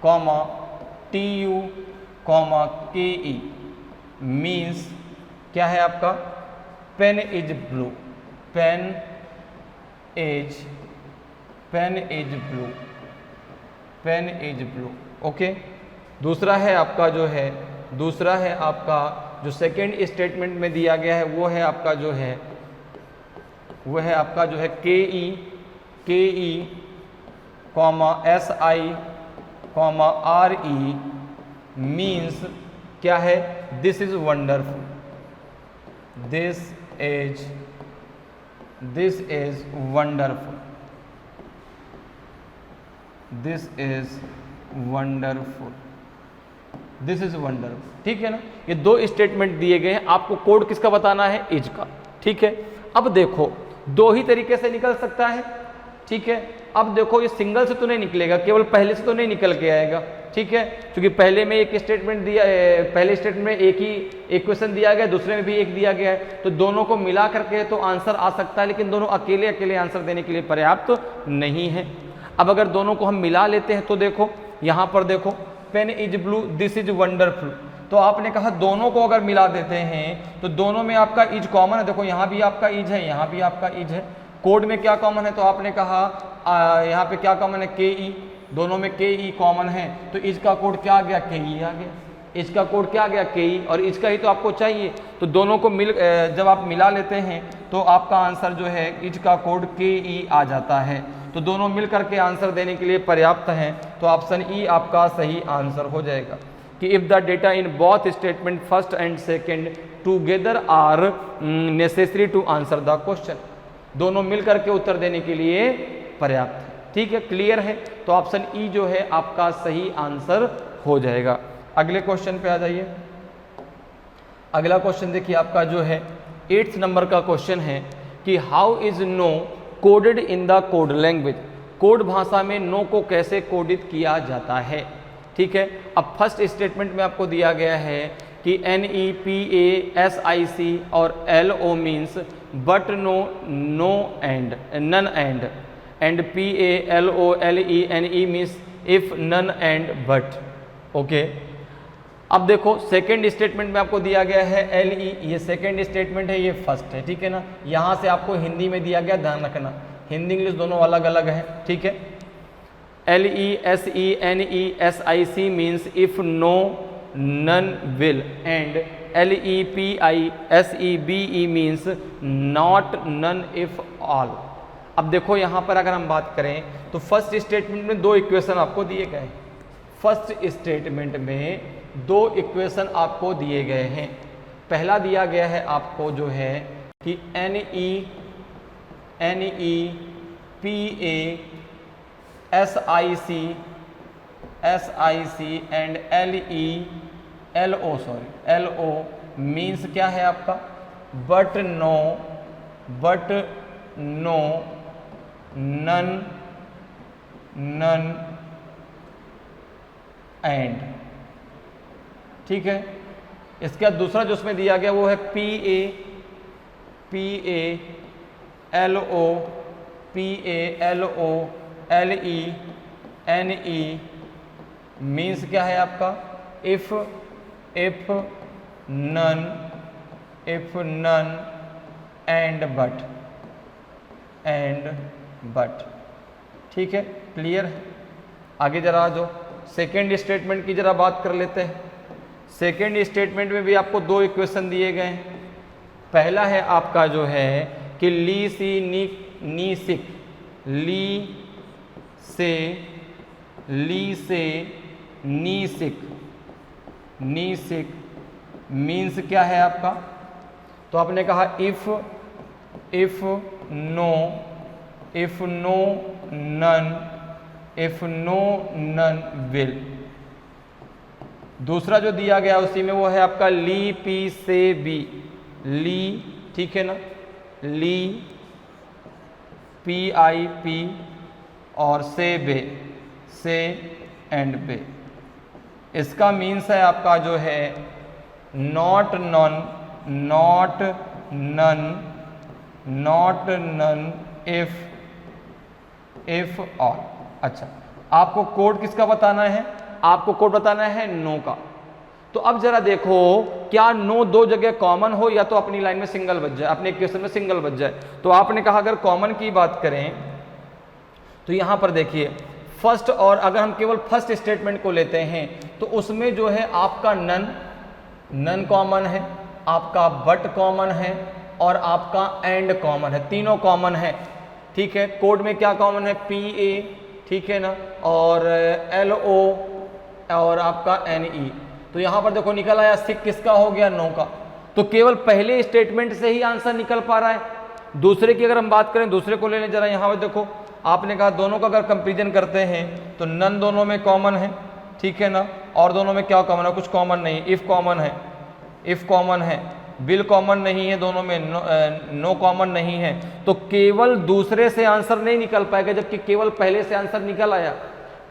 comma TU comma KE means क्या है आपका? Pen is blue, pen is blue, pen is blue. Okay, दूसरा है आपका जो है, दूसरा है आपका जो सेकेंड स्टेटमेंट में दिया गया है वो है आपका जो है, वो है आपका जो है KE comma SI comma RE means क्या है? This is wonderful, this is wonderful, this is wonderful, this is wonderful। ठीक है ना, ये दो स्टेटमेंट दिए गए हैं, आपको कोड किसका बताना है? इज का। ठीक है, अब देखो दो ही तरीके से निकल सकता है। ठीक है, अब देखो ये सिंगल से तो नहीं निकलेगा, केवल पहले से तो नहीं निकल के आएगा। ठीक है, क्योंकि पहले में एक स्टेटमेंट दिया, पहले स्टेटमेंट में एक ही इक्वेशन दिया गया, दूसरे में भी एक दिया गया है, तो दोनों को मिला करके तो आंसर आ सकता है, लेकिन दोनों अकेले अकेले आंसर देने के लिए पर्याप्त नहीं है। अब अगर दोनों को हम मिला लेते हैं तो देखो यहाँ पर देखो, pen is blue, this is wonderful. तो आपने कहा दोनों को अगर मिला देते हैं तो दोनों में आपका इज कॉमन है। देखो यहाँ भी आपका इज है, यहाँ भी आपका इज है। कोड में क्या कॉमन है? तो आपने कहा यहाँ पे क्या कॉमन है? KE, दोनों में KE कॉमन है, तो इज का कोड क्या आ गया? KE आ गया। इज का कोड क्या आ गया? KE, और इज का ही तो आपको चाहिए। तो दोनों को जब आप मिला लेते हैं तो आपका आंसर जो है इज का कोड KE आ जाता है। तो दोनों मिल करके आंसर देने के लिए पर्याप्त हैं। तो ऑप्शन ई आपका सही आंसर हो जाएगा कि if the data in both statement first and second together are necessary to answer the question, दोनों मिल करके उत्तर देने के लिए पर्याप्त है। ठीक है, क्लियर है। तो ऑप्शन ई जो है आपका सही आंसर हो जाएगा। अगले क्वेश्चन पे आ जाइए। अगला क्वेश्चन देखिए आपका जो है 8th नंबर का क्वेश्चन है कि how is no coded in the code language. Code भाषा में नो को कैसे कोडित किया जाता है। ठीक है, अब फर्स्ट स्टेटमेंट में आपको दिया गया है कि NEPASIC और LO means but no, no and, none and PALOLENE means if, none and, but. Okay, अब देखो सेकेंड स्टेटमेंट में आपको दिया गया है LE, ये सेकेंड स्टेटमेंट है, ये फर्स्ट है। ठीक है ना, यहाँ से आपको हिंदी में दिया गया, ध्यान रखना हिंदी इंग्लिश दोनों अलग अलग है। ठीक है, LESENESIC means if, no, none, will, and LEPISEBE means not, none, if, all. अब देखो यहाँ पर अगर हम बात करें तो फर्स्ट स्टेटमेंट में दो इक्वेशन आपको दिए गए। फर्स्ट स्टेटमेंट में दो इक्वेशन आपको दिए गए हैं। पहला दिया गया है आपको जो है कि NEPASIC एंड LO मीन्स क्या है आपका? बट नो, नन एंड, ठीक है। इसके बाद दूसरा जो उसमें दिया गया वो है P A L O L E N E, means क्या है आपका इफ नन एंड बट, ठीक है, क्लियर है। आगे जरा आ जाओ, सेकेंड स्टेटमेंट की जरा बात कर लेते हैं। सेकेंड स्टेटमेंट में भी आपको दो इक्वेशन दिए गए हैं। पहला है आपका जो है कि ली सी नी सिक, ली से नी सिक मीन्स क्या है आपका, तो आपने कहा इफ नो नन विल। दूसरा जो दिया गया उसी में वो है आपका ली पी से बी, ली, ठीक है ना, ली PIP और से एंड बे। इसका मीन्स है आपका जो है नॉट नन इफ और। अच्छा, आपको कोड किसका बताना है, आपको कोड बताना है नो का। तो अब जरा देखो क्या नो दो जगह कॉमन हो या तो अपनी लाइन में सिंगल बच जाए, अपने इक्वेशन में सिंगल बच जाए। तो आपने कहा अगर कॉमन की बात करें तो यहां पर देखिए फर्स्ट, और अगर हम केवल फर्स्ट स्टेटमेंट को लेते हैं तो उसमें जो है आपका नन कॉमन है, आपका बट कॉमन है और आपका एंड कॉमन है, तीनों कॉमन है, ठीक है। कोड में क्या कॉमन है, PA, ठीक है ना, और LO और आपका NE। तो यहां पर देखो निकल आया सिक किसका हो गया, नो का। तो केवल पहले स्टेटमेंट से ही आंसर निकल पा रहा है। दूसरे की अगर हम बात करें, दूसरे को ले लें जरा। यहां पर देखो आपने कहा दोनों का अगर कंपेरिजन करते हैं तो नन दोनों में कॉमन है, ठीक है ना, और दोनों में क्या कॉमन है, कुछ कॉमन नहीं। इफ कॉमन है, विल कॉमन नहीं है, दोनों में नो कॉमन नहीं है। तो केवल दूसरे से आंसर नहीं निकल पाएगा, जबकि केवल पहले से आंसर निकल आया।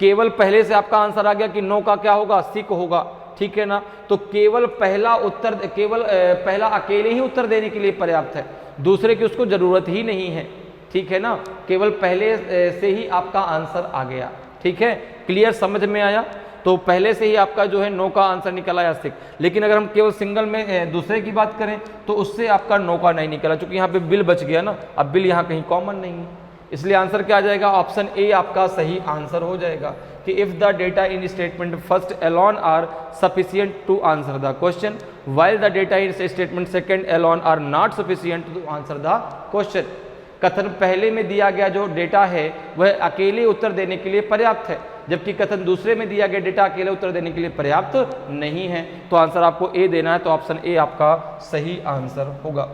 केवल पहले से आपका आंसर आ गया कि नो का क्या होगा, सिक होगा, ठीक है ना। तो केवल पहला उत्तर, केवल पहला अकेले ही उत्तर देने के लिए पर्याप्त है, दूसरे की उसको जरूरत ही नहीं है, ठीक है ना। केवल पहले से ही आपका आंसर आ गया, ठीक है, क्लियर, समझ में आया। तो पहले से ही आपका जो है नो का आंसर निकल आया सिक। लेकिन अगर हम केवल सिंगल में दूसरे की बात करें तो उससे आपका नो का नहीं निकला, क्योंकि यहाँ पे बिल बच गया ना। अब बिल यहाँ कहीं कॉमन नहीं है, इसलिए आंसर क्या आ जाएगा, ऑप्शन ए आपका सही आंसर हो जाएगा कि if the data in statement first alone are sufficient to answer the question while the data in statement second alone are not sufficient to answer the question. कथन पहले में दिया गया जो डेटा है वह अकेले उत्तर देने के लिए पर्याप्त है, जबकि कथन दूसरे में दिया गया डेटा अकेले उत्तर देने के लिए पर्याप्त नहीं है। तो आंसर आपको ए देना है, तो ऑप्शन ए आपका सही आंसर होगा।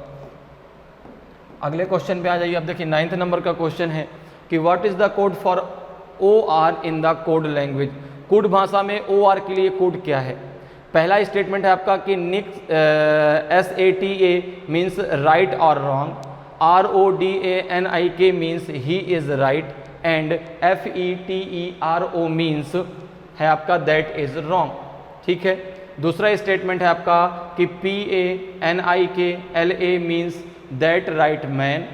अगले क्वेश्चन पे आ जाइए। अब देखिए 9th नंबर का क्वेश्चन है कि what is the code for OR in the code language. Code भाषा में OR के लिए कोड क्या है। पहला स्टेटमेंट है आपका कि निक SATA मीन्स राइट और wrong, RODANIK means he is right and FETERO means है आपका दैट इज रॉन्ग, ठीक है। दूसरा स्टेटमेंट है आपका कि PANIK LA means that right man,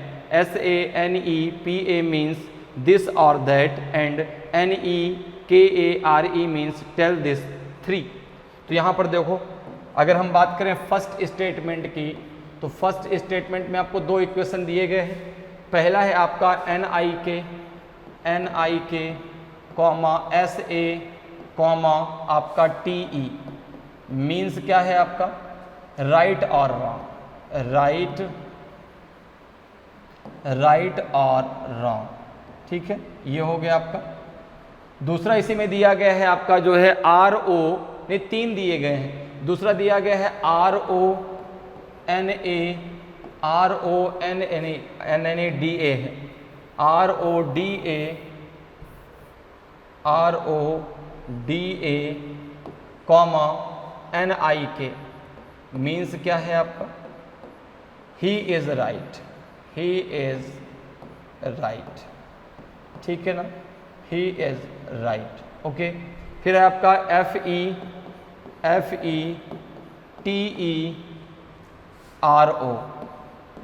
SANEPA means this और that and NEKARE means tell this 3। तो यहाँ पर देखो अगर हम बात करें फर्स्ट स्टेटमेंट की तो फर्स्ट स्टेटमेंट में आपको दो इक्वेशन दिए गए हैं। पहला है आपका NIK कॉमा SA कॉमा आपका TE मीन्स क्या है आपका राइट और रॉन्ग, राइट और रॉन्ग, ठीक है, ये हो गया आपका। दूसरा इसी में दिया गया है आपका जो है RO ने 3 दिए गए हैं। दूसरा दिया गया है RONA RONNA है, RODA कॉमा NIK मीन्स क्या है आपका ही इज राइट, ठीक है ना, ही इज राइट, ओके। फिर है आपका FETERO,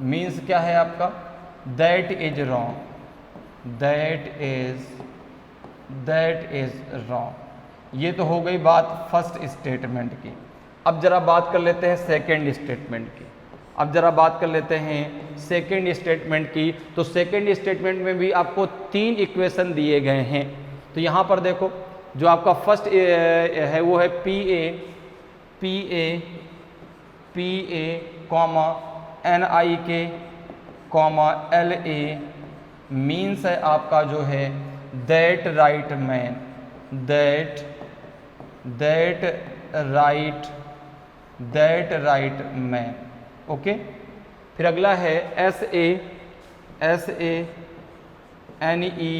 मीन्स क्या है आपका, that is wrong, that is wrong. ये तो हो गई बात फर्स्ट स्टेटमेंट की। अब जरा बात कर लेते हैं सेकेंड स्टेटमेंट की। तो सेकेंड स्टेटमेंट में भी आपको 3 इक्वेशन दिए गए हैं। तो यहाँ पर देखो, जो आपका फर्स्ट है वो है PA comma NIK comma LA, means है आपका जो है दैट राइट मैन, ओके। फिर अगला है SA NE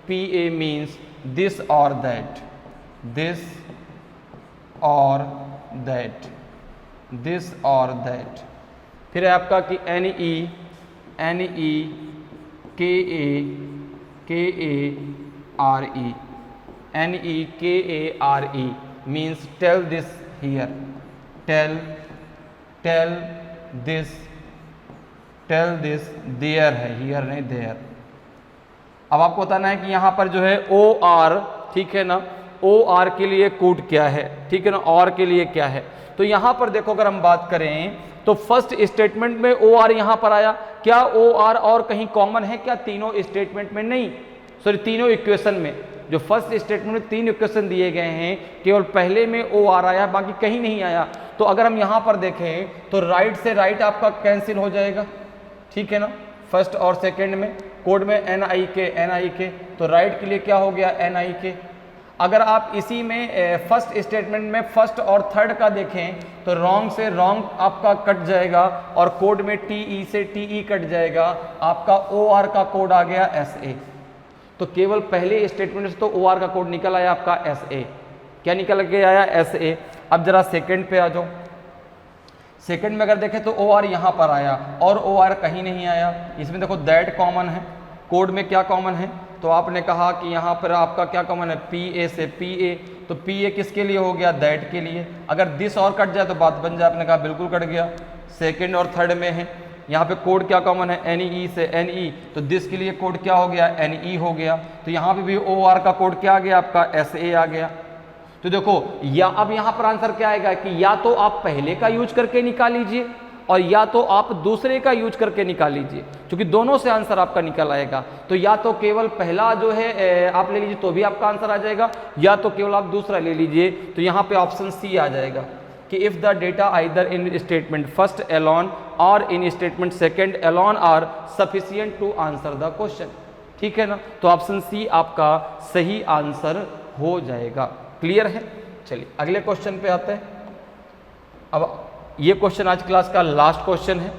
PA means this और दैट, फिर है आपका कि NE KARE means tell this here, tell this there है, हियर नहीं देयर। अब आपको बताना है कि यहाँ पर जो है OR, ठीक है ना, OR के लिए कोड क्या है, ठीक है ना, OR के लिए क्या है। तो यहाँ पर देखो, अगर हम बात करें तो फर्स्ट स्टेटमेंट में OR यहाँ पर आया, क्या OR और कहीं कॉमन है क्या? तीनों स्टेटमेंट में नहीं, सॉरी तीनों इक्वेशन में। जो फर्स्ट स्टेटमेंट में 3 इक्वेशन दिए गए हैं, केवल पहले में OR आया, बाकी कहीं नहीं आया। तो अगर हम यहाँ पर देखें तो राइट से राइट आपका कैंसिल हो जाएगा, ठीक है ना, फर्स्ट और सेकेंड में कोड में NIK, तो राइट के लिए क्या हो गया NIK। अगर आप इसी में फर्स्ट स्टेटमेंट में फर्स्ट और थर्ड का देखें तो रॉन्ग से रॉन्ग आपका कट जाएगा और कोड में TE से TE कट जाएगा, आपका OR का कोड आ गया SA। तो केवल पहले स्टेटमेंट से तो OR का कोड निकल आया आपका SA, क्या निकल के आया SA। अब जरा सेकंड पे आ जाओ। सेकंड में अगर देखें तो OR यहाँ पर आया और OR कहीं नहीं आया। इसमें देखो दैट कॉमन है, कोड में क्या कॉमन है, तो आपने कहा कि यहाँ पर आपका क्या कॉमन है, PA से PA, तो PA किसके लिए हो गया, दैट के लिए। अगर दिस और कट जाए तो बात बन जाए, आपने कहा बिल्कुल कट गया। सेकंड और थर्ड में है, यहाँ पे कोड क्या कॉमन है, NE से NE, तो दिस के लिए कोड क्या हो गया, NE हो गया। तो यहाँ पे भी OR का कोड क्या आ गया आपका, SA आ गया। तो देखो या अब यहाँ पर आंसर क्या आएगा कि या तो आप पहले का यूज करके निकाल लीजिए और या तो आप दूसरे का यूज करके निकाल लीजिए, क्योंकि दोनों से आंसर आपका निकल आएगा। तो या तो केवल पहला जो है आप ले लीजिए तो भी आपका आंसर आ जाएगा, या तो केवल आप दूसरा ले लीजिए। तो यहाँ पे ऑप्शन C आ जाएगा कि if the data either in statement first alone और in statement second alone are sufficient to answer the question, ठीक है ना। तो ऑप्शन C आपका सही आंसर हो जाएगा। क्लियर है? चलिए अगले क्वेश्चन पे आते हैं। अब ये क्वेश्चन आज क्लास का लास्ट क्वेश्चन है।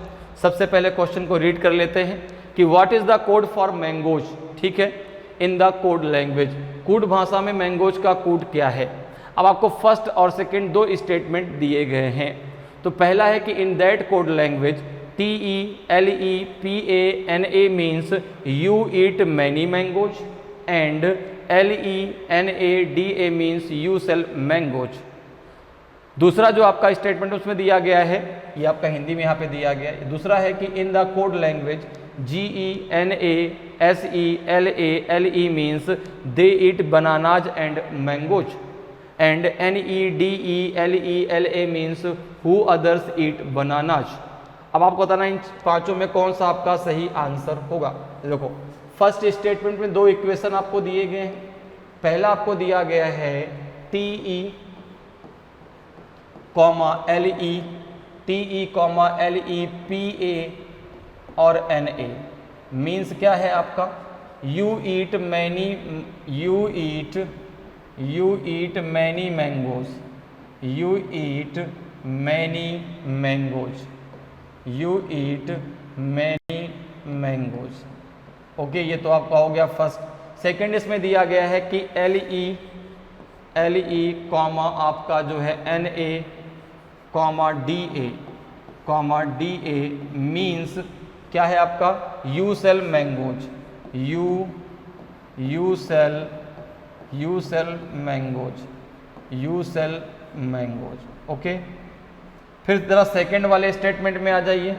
सबसे पहले क्वेश्चन को रीड कर लेते हैं कि what is the code for mangoes, ठीक है, in the code language. Code भाषा में मैंगोज का कोड क्या है। अब आपको फर्स्ट और सेकंड 2 स्टेटमेंट दिए गए हैं। तो पहला है कि in that code language TELEPANA means you eat many mangoes and LENADA means you sell mangoes. दूसरा जो आपका स्टेटमेंट उसमें दिया गया है, ये आपका हिंदी में यहाँ पे दिया गया है। दूसरा है कि in the code language GENASELALE means they eat bananas and mangoes and NEDELELA means who others eat bananas. अब आपको बताना इन पांचों में कौन सा आपका सही आंसर होगा। देखो फर्स्ट स्टेटमेंट में 2 इक्वेशन आपको दिए गए हैं। पहला आपको दिया गया है TE, LE, TE, LE, PA और NA मीन्स क्या है आपका, you eat many mangoes, you eat many mangoes. Okay, ये तो आपका हो गया फर्स्ट। सेकंड इसमें दिया गया है कि LE कॉमा आपका जो है NA कॉमा DA मीन्स क्या है आपका, you sell mangoes, you sell mangoes. Okay, फिर ज़रा सेकंड वाले स्टेटमेंट में आ जाइए।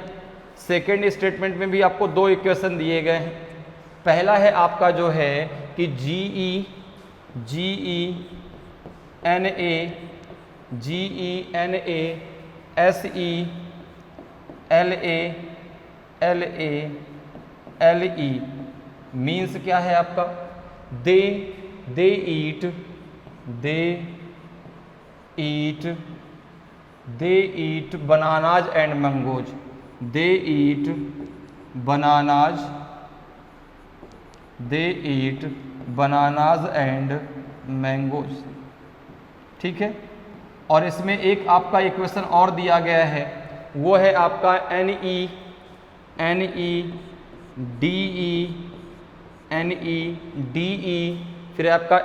सेकंड स्टेटमेंट में भी आपको दो इक्वेशन दिए गए हैं। पहला है आपका जो है कि GENA SELE मीन्स क्या है आपका, they eat bananas and mangoes. They eat bananas and mangoes. ठीक है, और इसमें एक आपका इक्वेशन और दिया गया है, वो है आपका NEDE फिर आपका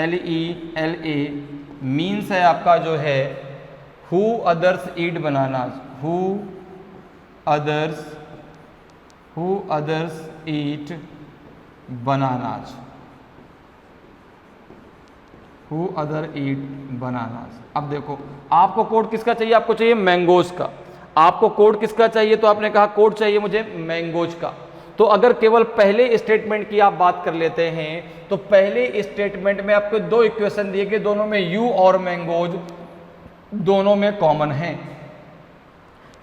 LE मीन्स है आपका जो है who others eat bananas, who others eat bananas, who other eat bananas. अब देखो आपको कोड किसका चाहिए, आपको चाहिए मैंगोज का। आपको कोड किसका चाहिए, तो आपने कहा कोड चाहिए मुझे मैंगोज का। तो अगर केवल पहले स्टेटमेंट की आप बात कर लेते हैं तो पहले स्टेटमेंट में आपको दो इक्वेशन दिए गए, दोनों में यू और मैंगोज दोनों में कॉमन है,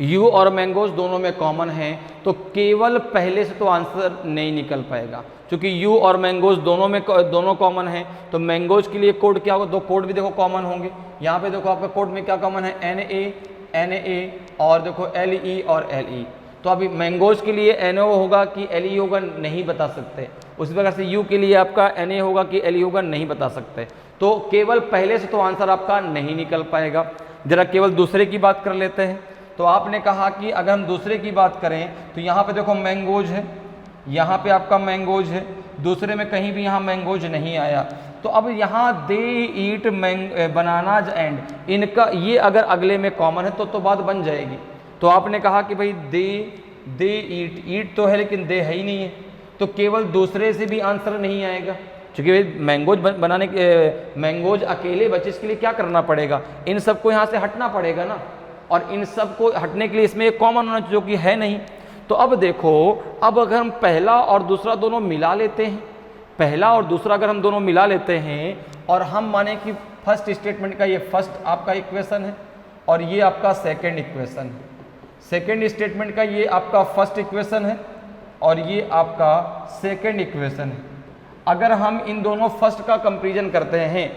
यू और मैंगोज दोनों में कॉमन है। तो केवल पहले से तो आंसर नहीं निकल पाएगा, क्योंकि यू और मैंगोज दोनों कॉमन है। तो मैंगोज के लिए कोड क्या होगा, दो कोड भी देखो कॉमन होंगे। यहाँ पे देखो आपका कोड में क्या कॉमन है, NA और देखो LE और LE। तो अभी मैंगोज के लिए NO होगा कि LE होगा नहीं बता सकते, उसी प्रकार से यू के लिए आपका NA होगा कि LE होगा नहीं बता सकते। तो केवल पहले से तो आंसर आपका नहीं निकल पाएगा। जरा केवल दूसरे की बात कर लेते हैं। तो आपने कहा कि अगर हम दूसरे की बात करें तो यहाँ पे देखो मैंगोज है, यहाँ पे आपका मैंगोज है, दूसरे में कहीं भी यहाँ मैंगोज नहीं आया। तो अब यहाँ दे ईट बनानाज एंड, इनका ये अगर अगले में कॉमन है तो बात बन जाएगी। तो आपने कहा कि भाई दे ईट तो है लेकिन दे है ही नहीं है, तो केवल दूसरे से भी आंसर नहीं आएगा, क्योंकि भाई मैंगोज बनाने के मैंगोज अकेले बचे, इसके लिए क्या करना पड़ेगा, इन सबको यहाँ से हटना पड़ेगा ना, और इन सब को हटने के लिए इसमें एक कॉमन होना चाहिए जो कि है नहीं। तो अब देखो, अब अगर हम पहला और दूसरा दोनों मिला लेते हैं, पहला और दूसरा अगर हम दोनों मिला लेते हैं और हम माने कि फर्स्ट स्टेटमेंट का ये फर्स्ट आपका इक्वेशन है और ये आपका सेकेंड इक्वेशन है, सेकेंड स्टेटमेंट का ये आपका फर्स्ट इक्वेशन है और ये आपका सेकेंड इक्वेशन है। अगर हम इन दोनों फर्स्ट का कंपैरिजन करते हैं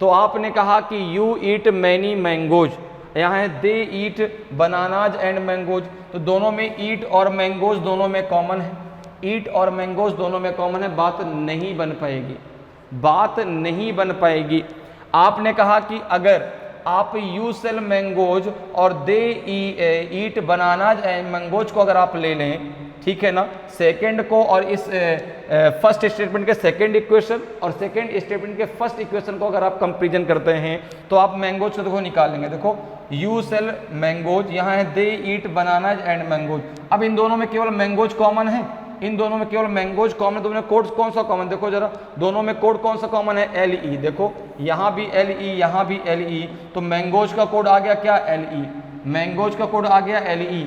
तो आपने कहा कि यू ईट मैनी मैंगोज, यहाँ है दे ईट बनानाज एंड मैंगोज। तो दोनों में ईट और मैंगोज दोनों में कॉमन है, ईट और मैंगोज दोनों में कॉमन है, बात नहीं बन पाएगी, बात नहीं बन पाएगी। आपने कहा कि अगर आप यू सेल मैंगोज और दे ईट बनानाज एंड मैंगोज को अगर आप ले लें, ठीक है ना, सेकंड को और इस फर्स्ट स्टेटमेंट के सेकंड इक्वेशन और सेकंड स्टेटमेंट के फर्स्ट इक्वेशन को अगर आप कंपैरिजन करते हैं तो आप मैंगोज को देखो निकाल लेंगे। देखो यू सेल मैंगोज, यहाँ है दे ईट बनानाज एंड मैंगोज। अब इन दोनों में केवल मैंगोज कॉमन है, इन दोनों में केवल मैंगोज कॉमन है। दोनों में कोड कौन सा कॉमन, देखो जरा, दोनों में कोड कौन सा कॉमन है, LE। देखो यहाँ भी LE, यहाँ भी LE, तो मैंगोज का कोड आ गया क्या, LE, मैंगोज का कोड आ गया LE।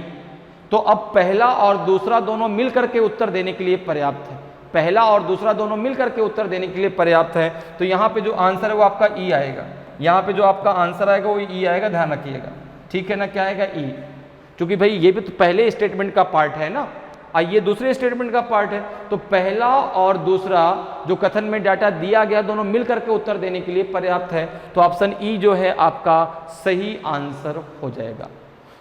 तो अब पहला और दूसरा दोनों मिल करके उत्तर देने के लिए पर्याप्त है, पहला और दूसरा दोनों मिल करके उत्तर देने के लिए पर्याप्त है। तो यहाँ पे जो आंसर है वो आपका E आएगा, यहाँ पे जो आपका आंसर आएगा वो E आएगा, ध्यान रखिएगा, ठीक है ना, क्या आएगा E, क्योंकि भाई ये भी तो पहले स्टेटमेंट का पार्ट है ना, ये दूसरे स्टेटमेंट का पार्ट है। तो पहला और दूसरा जो कथन में डाटा दिया गया दोनों मिल करके उत्तर देने के लिए पर्याप्त है। तो ऑप्शन E जो है आपका सही आंसर हो जाएगा।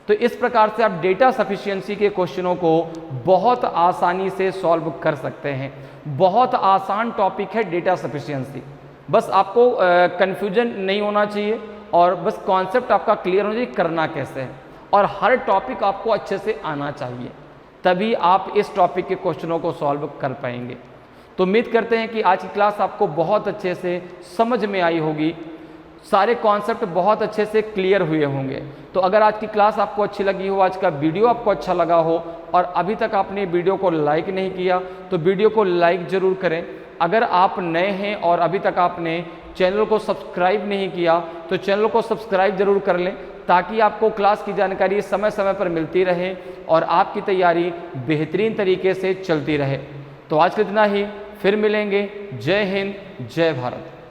तो इस प्रकार से आप डेटा सफिशिएंसी के क्वेश्चनों को बहुत आसानी से सॉल्व कर सकते हैं। बहुत आसान टॉपिक है डेटा सफिशिएंसी, बस आपको कन्फ्यूजन नहीं होना चाहिए और बस कॉन्सेप्ट आपका क्लियर होना चाहिए करना कैसे है, और हर टॉपिक आपको अच्छे से आना चाहिए, तभी आप इस टॉपिक के क्वेश्चनों को सॉल्व कर पाएंगे। तो उम्मीद करते हैं कि आज की क्लास आपको बहुत अच्छे से समझ में आई होगी। सारे कॉन्सेप्ट बहुत अच्छे से क्लियर हुए होंगे। तो अगर आज की क्लास आपको अच्छी लगी हो, आज का वीडियो आपको अच्छा लगा हो और अभी तक आपने वीडियो को लाइक नहीं किया तो वीडियो को लाइक ज़रूर करें। अगर आप नए हैं और अभी तक आपने चैनल को सब्सक्राइब नहीं किया तो चैनल को सब्सक्राइब जरूर कर लें, ताकि आपको क्लास की जानकारी समय समय पर मिलती रहे और आपकी तैयारी बेहतरीन तरीके से चलती रहे। तो आज के इतना ही, फिर मिलेंगे। जय हिंद, जय भारत।